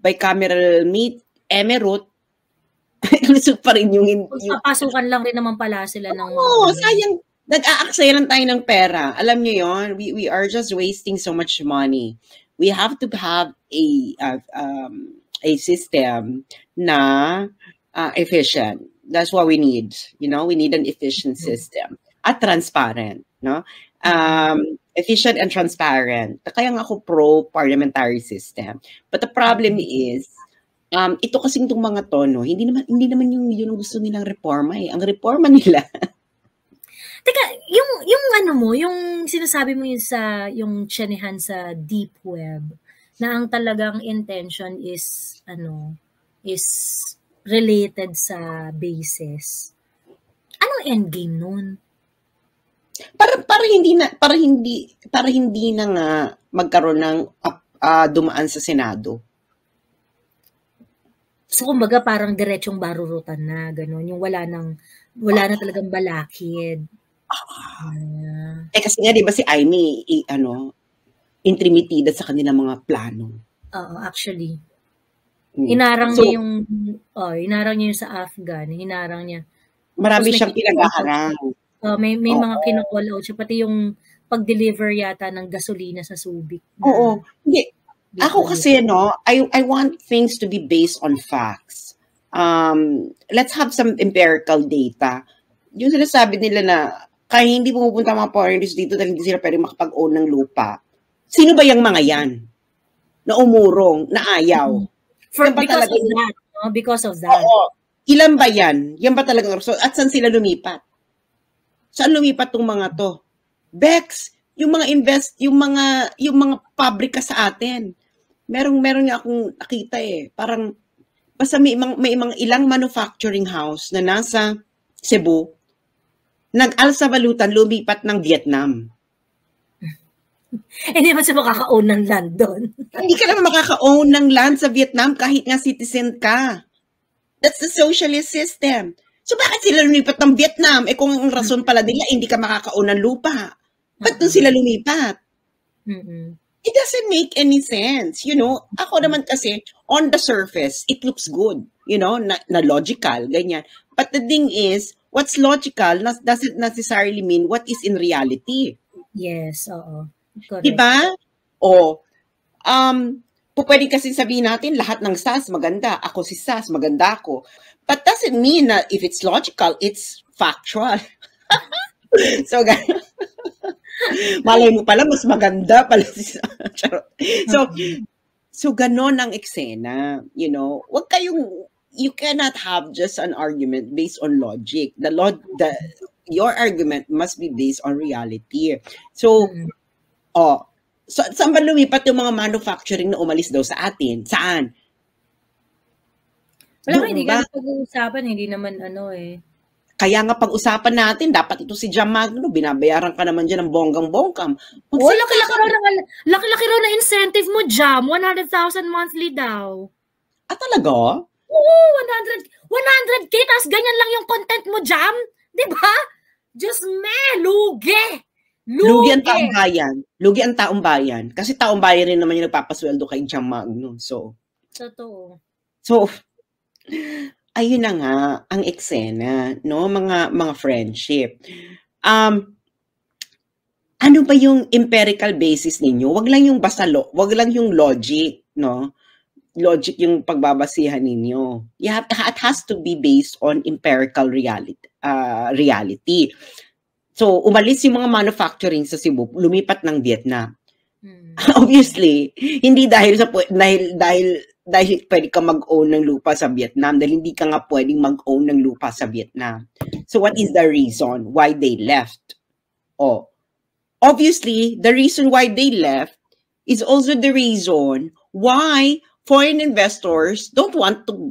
bicameral emerald, ilusot pa rin yung papasukan lang rin naman pala sila ng sayang. Nag-aaksayan tayo ng pera. Alam niyo yon, we are just wasting so much money. We have to have a system na efficient. That's what we need. We need an efficient system at transparent. No, efficient and transparent. Kaya nga ako pro-parliamentary system. But the problem is, ito kasing itong mga to, no, hindi naman yun ang gusto nilang reforma eh. Ang reforma nila. Teka, yung ano mo, yung sinasabi mo yun sa, yung tsinehan sa deep web, na ang talagang intention is, is related sa basis. Anong endgame nun? Para hindi na nga magkaroon ng dumaan sa Senado. So kumbaga parang diretsong barurutan na gano'n, yung wala na talagang balakid. Kasi nga 'di ba si Amy intrimitida sa kanilang mga plano. Oo, actually. Hinarang niya yung sa Afghan, hinarang niya. Marami siyang pinaghaharang. May mga kino-call out siya, pati yung pag-deliver yata ng gasolina sa Subic. Oo. Hindi. Ako kasi, I want things to be based on facts. Let's have some empirical data. Yung sinasabi nila na kaya hindi pumupunta mga foreigners dito dahil hindi sila pwede makapag-own ng lupa. Sino ba yung mga yan? Na umurong, na ayaw? Because of that. Oo. Ilan ba yan? Yan ba talagang rason? At saan sila lumipat? Saan lumipat tong mga to? Bex, yung mga pabrika sa atin. Meron nga akong nakita eh. Parang basta may mga ilang manufacturing house na nasa Cebu, nag-alsabalutan, lumipat ng Vietnam. Hindi naman siya makaka-own ng land doon. Hindi ka naman makaka-own ng land sa Vietnam kahit nga citizen ka. That's the socialist system. So bakit sila lumipat ng Vietnam? Kung ang rason pala nila, hindi ka makaka-own ng lupa. Ba't doon sila lumipat? It doesn't make any sense. Ako naman kasi, on the surface, it looks good. Na logical, ganyan. But the thing is, what's logical doesn't necessarily mean what is in reality. Yes, oo. Correct. Diba? Pwede kasi sabihin natin, lahat ng SAS maganda. Ako si SAS, maganda ako. But doesn't mean that if it's logical, it's factual. So, malay mo pala, mas maganda pala si SAS. So ganon ang eksena. Wag kayong, you cannot have just an argument based on logic. Your argument must be based on reality. So, saan ba lumipat yung mga manufacturing na umalis daw sa atin? Saan? Wala, hindi ka pag-uusapan, hindi naman Kaya nga pag-usapan natin, dapat ito si Jam Magno, binabayaran ka naman dyan ng bonggang-bongkam. Laki-laki raw na incentive mo, Jam. 100,000 monthly daw. Talaga? Oo, 100K, tapos ganyan lang yung content mo, Jam. Diba? Just lugi. Lugi ang taong bayan. Lugi ang taong bayan. Kasi taong bayan rin naman yung nagpapasweldo kay Jam Magno. So, totoo. So, ayun na nga ang eksena, mga friendship. Ano ba yung empirical basis ninyo? Wag lang yung wag lang yung logic, Logic yung pagbabasihan ninyo. It has to be based on empirical reality. So, umalis yung mga manufacturing sa Cebu, lumipat ng Vietnam. Obviously, hindi dahil pwede ka mag-own ng lupa sa Vietnam, dahil hindi ka nga pwedeng mag-own ng lupa sa Vietnam. So what is the reason why they left? Obviously, the reason why they left is also the reason why foreign investors don't want to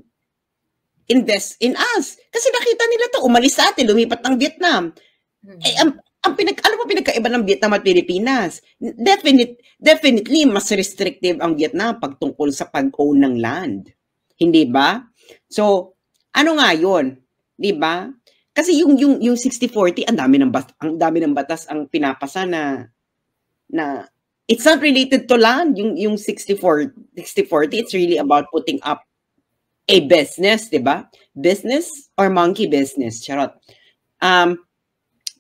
invest in us. Kasi nakita nila to, umalis sa atin, lumipat ng Vietnam. Ano pa pinagkaiba ng Vietnam at Pilipinas? Definitely, mas restrictive ang Vietnam pagtungkol sa pag-own ng land. Hindi ba? So, ano nga yun? Di ba? Kasi yung 60-40, ang dami ng batas ang pinapasa na it's not related to land. Yung 60-40, it's really about putting up a business, di ba? Business or monkey business. Charot.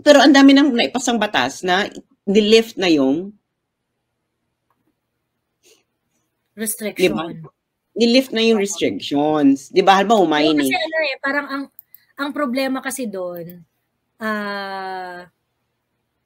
Pero ang dami nang naipasang batas na nilift na yung restriction. Diba? Nilift na yung restrictions. Di ba? Halimbawa, mining. Kasi parang ang problema kasi doon,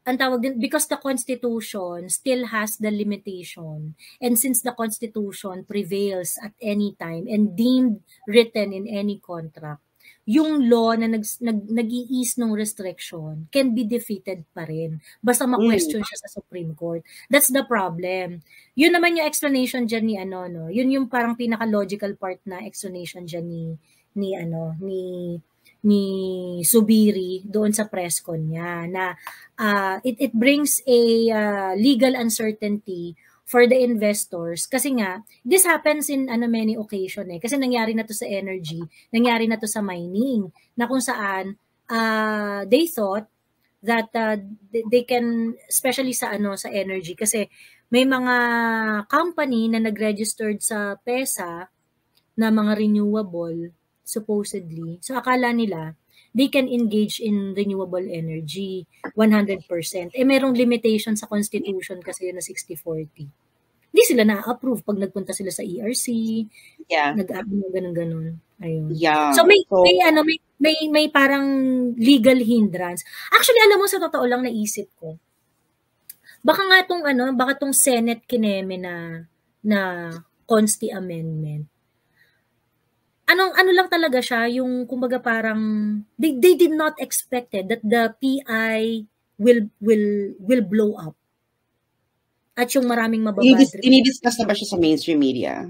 ang tawag din, because the Constitution still has the limitation, and since the Constitution prevails at any time and deemed written in any contract, yung law na nag-i-ease ng restriction can be defeated pa rin. Basta ma-question siya sa Supreme Court. That's the problem. Yun naman yung explanation dyan ni ano, no? Yun yung parang pinaka-logical part na explanation dyan ni Zubiri doon sa press con niya na it brings a legal uncertainty for the investors kasi nga this happens in many occasion kasi nangyari na to sa energy, nangyari na to sa mining na kung saan they thought that they can, especially sa sa energy kasi may mga company na nag-registered sa PESA na mga renewable supposedly. So akala nila they can engage in renewable energy 100%. Merong limitation sa Constitution kasi yun na 60-40. Hindi sila na-approve pag nagpunta sila sa ERC. Yeah. Ganun. Ayun. Yeah. So may parang legal hindrance. Actually, alam mo, sa totoo lang naisip ko, baka nga tong Senate kineme na Consti Amendment. Ano lang talaga siya, yung kumbaga parang they did not expect that the PI will blow up. At yung maraming mababad. Dinidiscuss na ba siya sa mainstream media?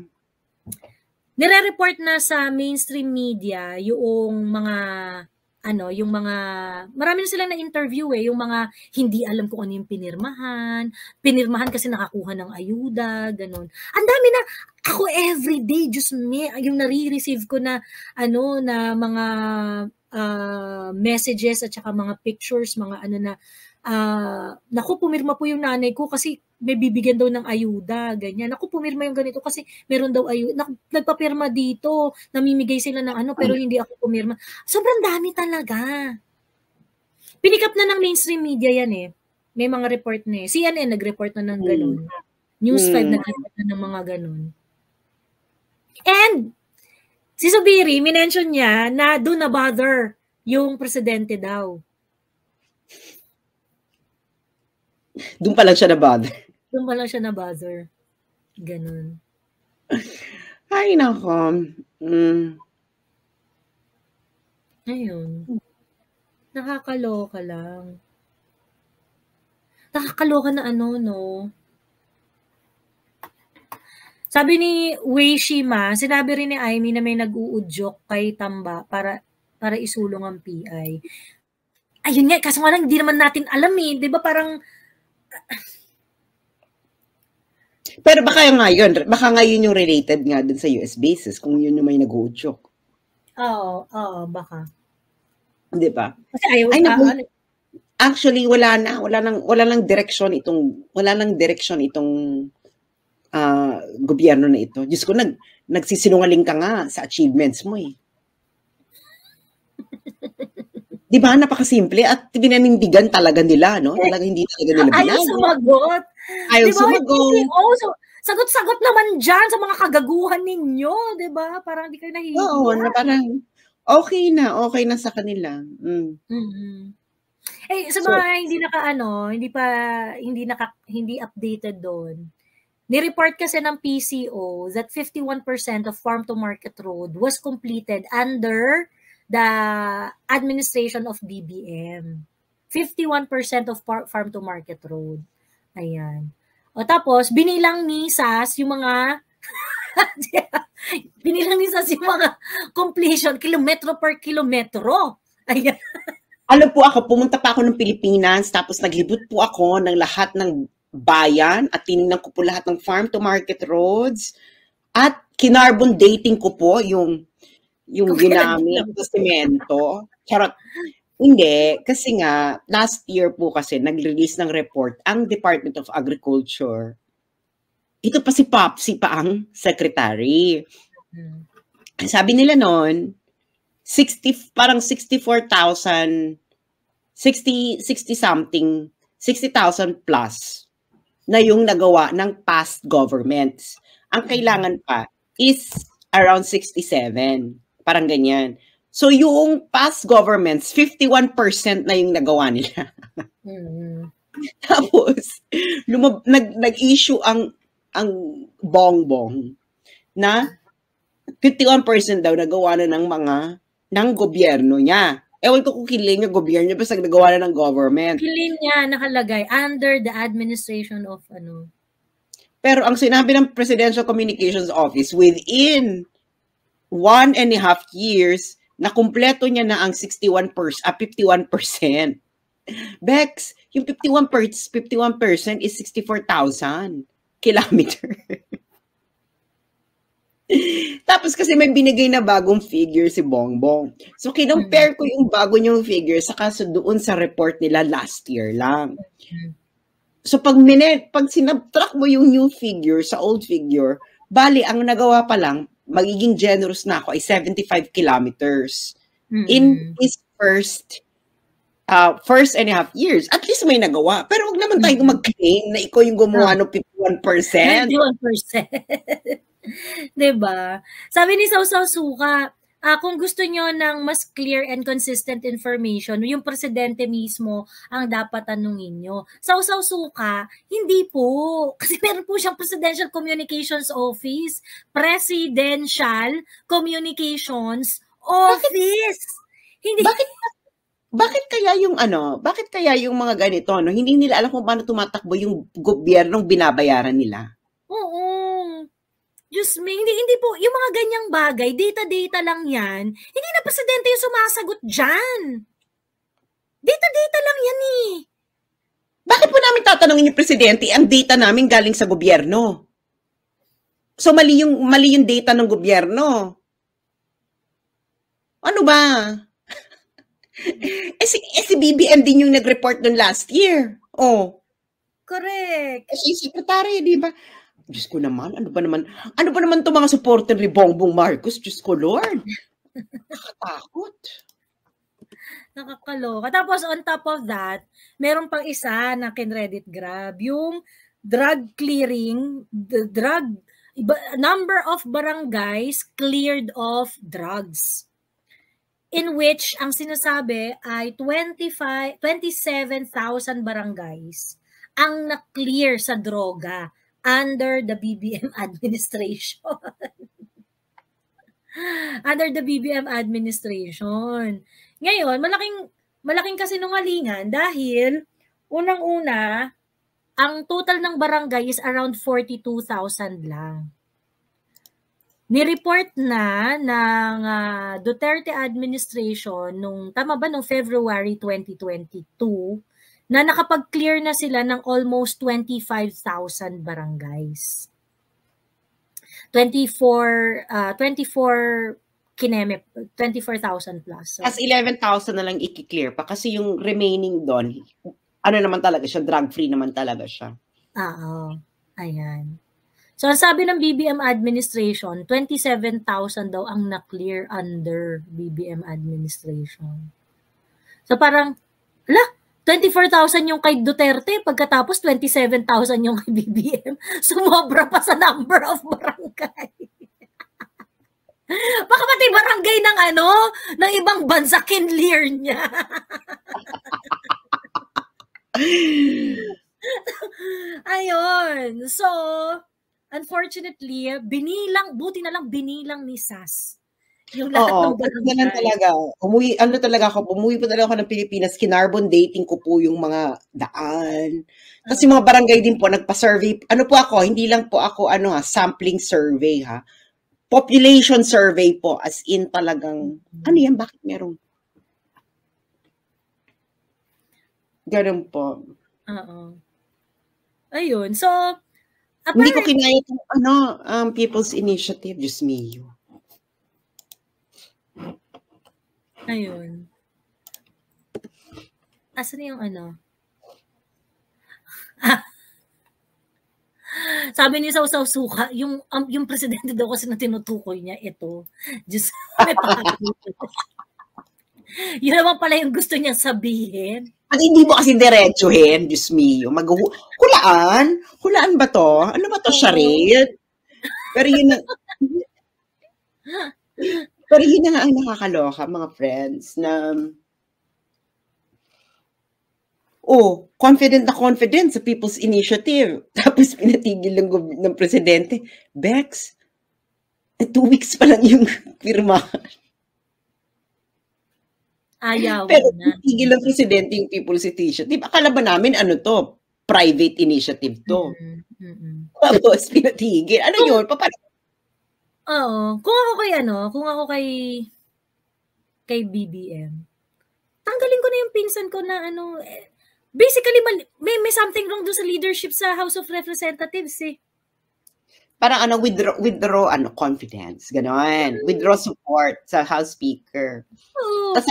Nire-report na sa mainstream media yung mga marami na silang na-interview yung mga hindi alam kung ano yung pinirmahan kasi nakakuha ng ayuda, ganun. Ang dami na, ako everyday, Diyos me, yung nare-receive ko na, na mga messages at saka mga pictures, mga naku, pumirma po yung nanay ko kasi may bibigyan daw ng ayuda, ganyan. Naku, pumirma yung ganito kasi meron daw ayuda. Nagpapirma dito, namimigay sila ng pero hindi ako pumirma. Sobrang dami talaga. Pinikap na ng mainstream media yan May mga report na CNN nag-report na ng ganun. News 5 nag-report na ng mga ganun. And, si Zubiri, minention niya na do na bother yung presidente daw. Doon pa lang siya na-bother. Doon pa lang siya na-bother. Ganun. Ay, nako. Ayun. Nakakaloka lang. Nakakaloka na no? Sabi ni Wei Shima, sinabi rin ni Aimee na may nag-uudyok kay Tamba para isulong ang PI. Ayun nga, kaso nga lang hindi naman natin alam 'di ba parang Pero baka ngayon yung related nga dun sa US bases kung yun yung may nag-uudyok. Oo, baka. 'Di ba? Kasi ayaw actually wala nang direksyon itong gobyerno na ito. Diyos ko, nagsisinungaling ka nga sa achievements mo Di ba? Napakasimple at binanindigan talaga nila, no? Talaga hindi talaga nila binago. Ayaw sumagot. Ayaw sumagot. So, sagot-sagot naman dyan sa mga kagaguhan ninyo, di ba? Parang hindi kayo nahihiya. Oo, na parang okay na sa kanila. Sa mga hindi updated doon. Ni-report kasi ng PCO that 51% of farm-to-market road was completed under the administration of BBM. 51% of farm-to-market road. Ayan. O tapos, binilang ni SAS yung mga completion, kilometro per kilometro. Ayan. Alam po ako, pumunta pa ako ng Pilipinas, tapos naglibot po ako ng lahat ng bayan at tinignan ko po lahat ng farm-to-market roads at kinarbon dating ko po yung ginamit na semento. Charot. Hindi, kasi nga, last year po kasi nag-release ng report ang Department of Agriculture. Ito pa si Popsi pa ang secretary. Sabi nila noon, 60,000 plus na yung nagawa ng past governments. Ang kailangan pa is around 67. Parang ganyan. So yung past governments, 51% na yung nagawa nila. Tapos, nag-issue ang Bongbong na 51% daw nagawa na ng gobyerno niya. Ewan ko kung kiling yung gobyerno niya, basta nagawa na ng government. Kiling niya nakalagay under the administration of ano. Pero ang sinabi ng Presidential Communications Office, within 1.5 years, na kumpleto niya na ang 51%. Bex, yung 51% is 64,000 kilometer. Tapos kasi may binigay na bagong figure si Bongbong. So kinompare ko yung bago niyong figure saka doon sa report nila last year lang. So pag sinabtract mo yung new figure sa old figure, bali ang nagawa pa lang, magiging generous na ako ay 75 kilometers in his first 1.5 years. At least may nagawa. Pero wag naman tayo mag-claim na ikaw yung gumawa ng 51%. 51%. Diba? Sabi ni Sausaw Suka, kung gusto nyo ng mas clear and consistent information, yung presidente mismo ang dapat tanungin nyo. Sausaw Suka, hindi po. Kasi meron po siyang Presidential Communications Office. Presidential Communications Office. Hindi. Bakit kaya yung mga ganito, no? Hindi nila alam kung paano tumatakbo yung gobyernong binabayaran nila. Oo. Diyos me, hindi po, yung mga ganyang bagay, data lang yan. Hindi na presidente yung sumasagot dyan. Data lang yan eh. Bakit po namin tatanungin yung presidente, ang data namin galing sa gobyerno? So mali yung data ng gobyerno. Ano ba? si BBM din yung nag-report nun last year. Oh. Correct. Si secretary, di ba? Diyos ko naman, ano ba naman itong mga supporter ni Bongbong Marcos? Diyos ko, Lord. Nakatakot. Nakakaloka. Tapos on top of that, meron pang isa na kinredit grab, yung drug clearing, number of barangays cleared of drugs. In which, ang sinasabi ay 27,000 barangays ang na-clear sa droga under the BBM administration. Under the BBM administration. Ngayon, malaking kasinungalingan dahil unang-una, ang total ng barangay is around 42,000 lang. Ni-report na ng Duterte administration nung February 2022 na nakapag-clear na sila ng almost 25,000 barangays. 24,000 plus. So, as 11,000 na lang i-clear pa kasi yung remaining doon, naman talaga siya, drug-free naman talaga siya. Oo. Ayan. So, ang sabi ng BBM administration, 27,000 daw ang na-clear under BBM administration. So, parang, 24,000 yung kay Duterte, pagkatapos 27,000 yung kay BBM. Sumobra pa sa number of barangay. Baka pati barangay ng ibang bansa kinlear niya. Ayun. So, unfortunately, buti na lang binilang ni SAS yung lahat ng barangay. Talaga. Umuwi pa talaga ako ng Pilipinas, kinarbon dating ko po yung mga daan. Kasi mga barangay din po, nagpa-survey. Hindi lang po ako, sampling survey, ha. Population survey po, as in talagang, yan, bakit merong? Ganun po. Oo. Ayun, so, hindi ko kinaya itong, People's Initiative, Diyos mio. Ayun. Asan yung sabi ni Sausaw Suka, yung presidente daw kasi na tinutukoy niya, ito. Diyos, may yun naman pala yung gusto niyang sabihin. At hindi mo kasi diretsuhin, Diyos mio. Hulaan? Hulaan ba to? Ano ba to, charade? Pero yun na nga ang nakakaloka, mga friends, na confident na confident sa People's Initiative. Tapos pinatigil ng presidente. Bex, 2 weeks pa lang yung pirma. Ayaw Pero na. pinatigil ng presidente yung People's Initiative. Akala ba namin ano to? Private initiative to. Tapos pinatigil. Ano yun? Oo. Kung ako kay BBM, tanggalin ko na yung pinsan ko na basically, may something wrong doon sa leadership sa House of Representatives eh. Parang withdraw confidence, gano'n. Withdraw support sa House Speaker. Tapos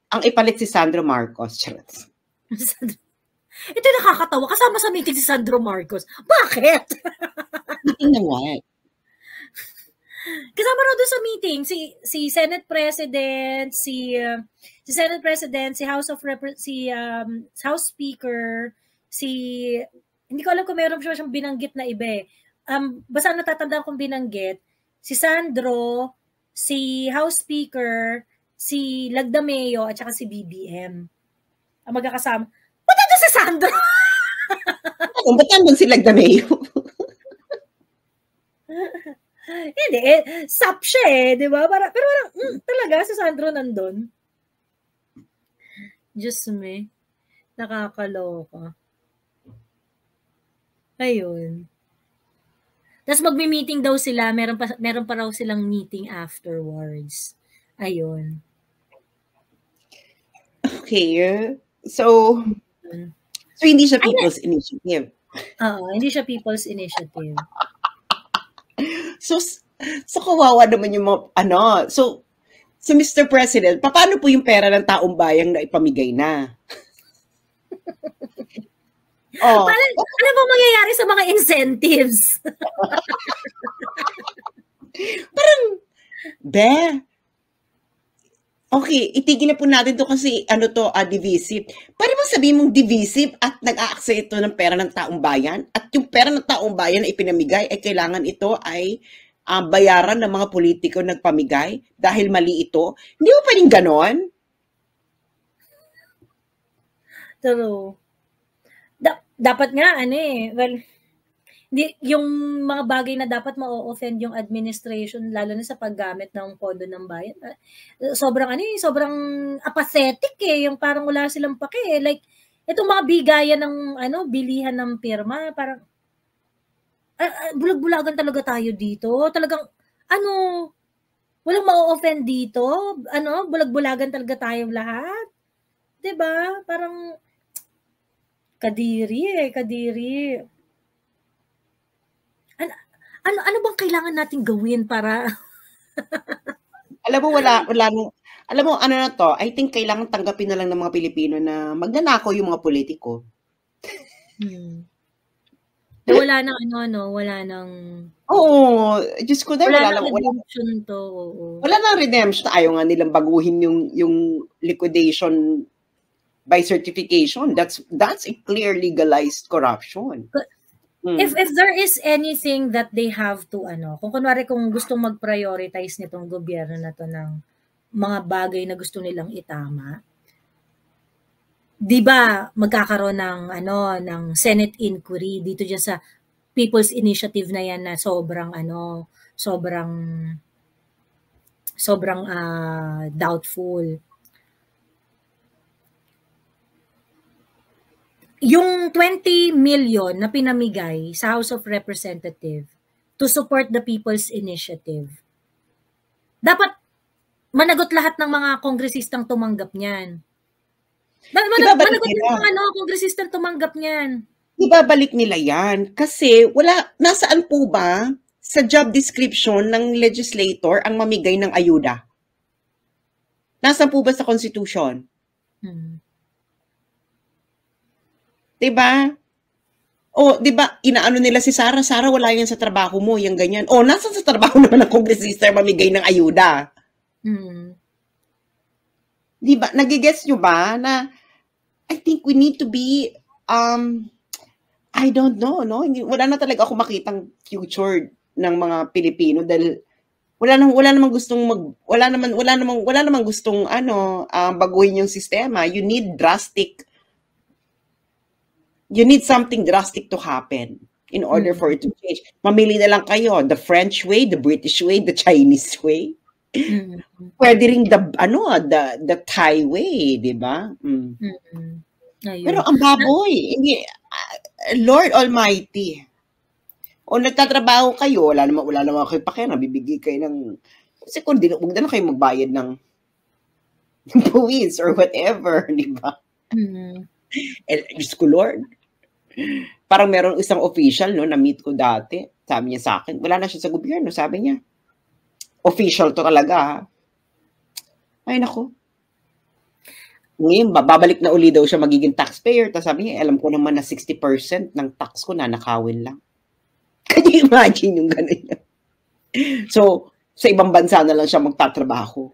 ang ipalit si Sandro Marcos. Ito nakakatawa. Kasama sa meeting si Sandro Marcos. Bakit? Meeting ng what? Kasama raw doon sa meeting si Senate President, si Senate President, si House Speaker, hindi ko alam kung meron siyang binanggit na iba eh. Basta natatandaan kong binanggit, si Sandro, si House Speaker, si Lagdameo, at saka si BBM. Ang magkakasama. Ba't ito si Sandro? Ba't nandun si Lagdameo? Hindi, sap siya eh, di ba? Pero talaga, si Sandro nandun. Diyos me. Nakakaloka. Ayun. Tapos magmi-meeting daw sila, meron pa raw silang meeting afterwards. Ayun. Okay. So hindi siya People's Initiative. Oo, hindi siya People's Initiative. So kawawa naman yung mga, so Mr. President, paano po yung pera ng taong bayang na ipamigay na? Ano ba mangyayari sa mga incentives? Parang, okay, itigil na po natin to kasi divisive. Para bang sabihin mong divisive at nag-a-access ito ng pera ng taong bayan at yung pera ng taong bayan na ipinamigay ay kailangan ito ay bayaran ng mga politiko nagpamigay dahil mali ito. Hindi mo pwedeng ganon? True. Dapat nga, yung mga bagay na dapat ma-offend yung administration, lalo na sa paggamit ng pondo ng bayan. Sobrang apathetic eh, yung parang wala silang pake eh. Like, itong mga bigayan ng, bilihan ng pirma, parang, bulag-bulagan talaga tayo dito. Talagang, walang ma-offend dito. Bulag-bulagan talaga tayo lahat. Diba? Parang, kadiri. Ano bang kailangan natin gawin para alam mo I think kailangan tanggapin na lang ng mga Pilipino na magnanakaw yung mga politiko. Wala nang Diyos ko dahil wala nang redemption. Ayaw nga nilang baguhin yung liquidation by certification. That's a clear legalized corruption. If there is anything that they have to kung kunwari kung gustong mag-prioritize nitong gobyerno na to ng mga bagay na gusto nilang itama, 'di ba magkakaroon ng Senate inquiry dito diyan sa People's Initiative na yan na sobrang doubtful. Yung 20 million na pinamigay sa House of Representatives to support the People's Initiative, dapat managot lahat ng mga kongresistang tumanggap niyan. Managot yung mga kongresistang tumanggap niyan. Ibabalik nila yan. Kasi nasaan po ba sa job description ng legislator ang mamigay ng ayuda? Nasaan po ba sa Constitution? Diba? Diba, inaano nila si Sara, wala yan sa trabaho mo, yung ganyan. Nasaan sa trabaho naman ng kongresista mamigay ng ayuda? Diba, nagigets nyo ba na I think we need to be, I don't know, no? Wala na talaga ako makitang future ng mga Pilipino dahil wala namang gustong baguhin yung sistema. You need drastic you need something drastic to happen in order for it to change. Mamili na lang kayo, the French way, the British way, the Chinese way. Pwede rin the Thai way, di ba? Pero ang baboy, hindi, Lord Almighty. O nagtatrabaho kayo, wala naman kayo pakialam, bibigay kayo ng, kasi kung huwag na kayo magbayad ng buwis or whatever, di ba? Diyos ko, Lord. Parang meron isang official, no, na-meet ko dati, sabi niya sa akin, wala na siya sa gobyerno, sabi niya, official to talaga, ha? Ay, naku. Ngayon, babalik na uli daw siya magiging taxpayer, tapos sabi niya, alam ko naman na 60% ng tax ko nanakawin lang. Can you imagine yung gano'n? So, sa ibang bansa na lang siya magtatrabaho.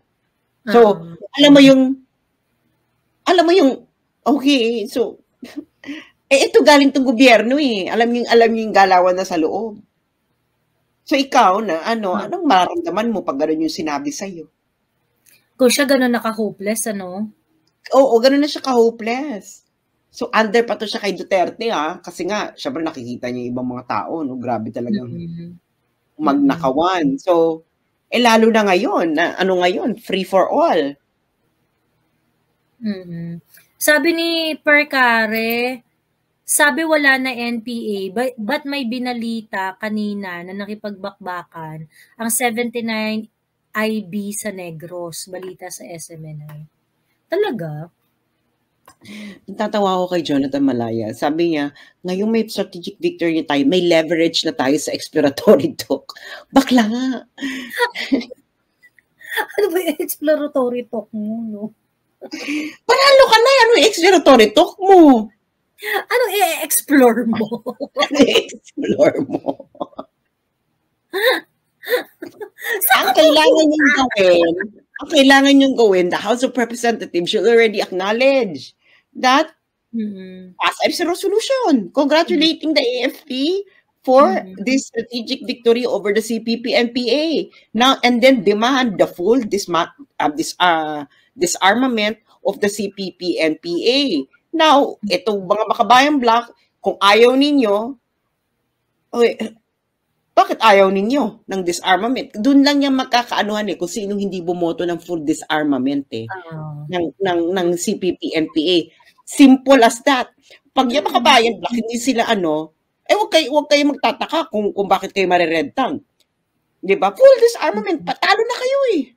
So, alam mo yung, okay, so, ito galing tong gobyerno eh. Alam niyo yung galawan na sa loob. So, ikaw na, anong mararamdaman mo pag gano'n yung sinabi sa'yo? Kung siya gano'n naka-hopeless, ano? Oo, gano'n na siya ka-hopeless. So, under pa to siya kay Duterte, ha? Kasi nga, syempre nakikita niya yung ibang mga tao, no? Grabe talagang magnakawan. So, lalo na ngayon, free for all. Sabi ni Percare, sabi wala na NPA, but may binalita kanina na nakipagbakbakan ang 79 IB sa Negros, balita sa SMNI. Talaga? Tatawa ako kay Jonathan Malaya. Sabi niya, ngayong may strategic victory tayo, may leverage na tayo sa exploratory talk. Bakla nga. Ano ba yung exploratory talk mo, no? Panalo ka na, ano yung exploratory talk mo? Ano i-explore mo? Ano i-explore mo? Ang kailangan niyong gawin, the House of Representatives should already acknowledge that pass a resolution congratulating the AFP for this strategic victory over the CPP-NPA. Now, and then demand the full disarmament of the CPP-NPA. Now, itong mga makabayang bloc, kung ayaw ninyo, bakit ayaw ninyo ng disarmament? Doon lang yung magkakaanuhan kung sinong hindi bumoto ng full disarmament ng CPP-NPA. Simple as that. Pag yung makabayan block, hindi sila wag kayo magtataka kung bakit kayo mariredtang. Di ba? Full disarmament, patalo na kayo eh.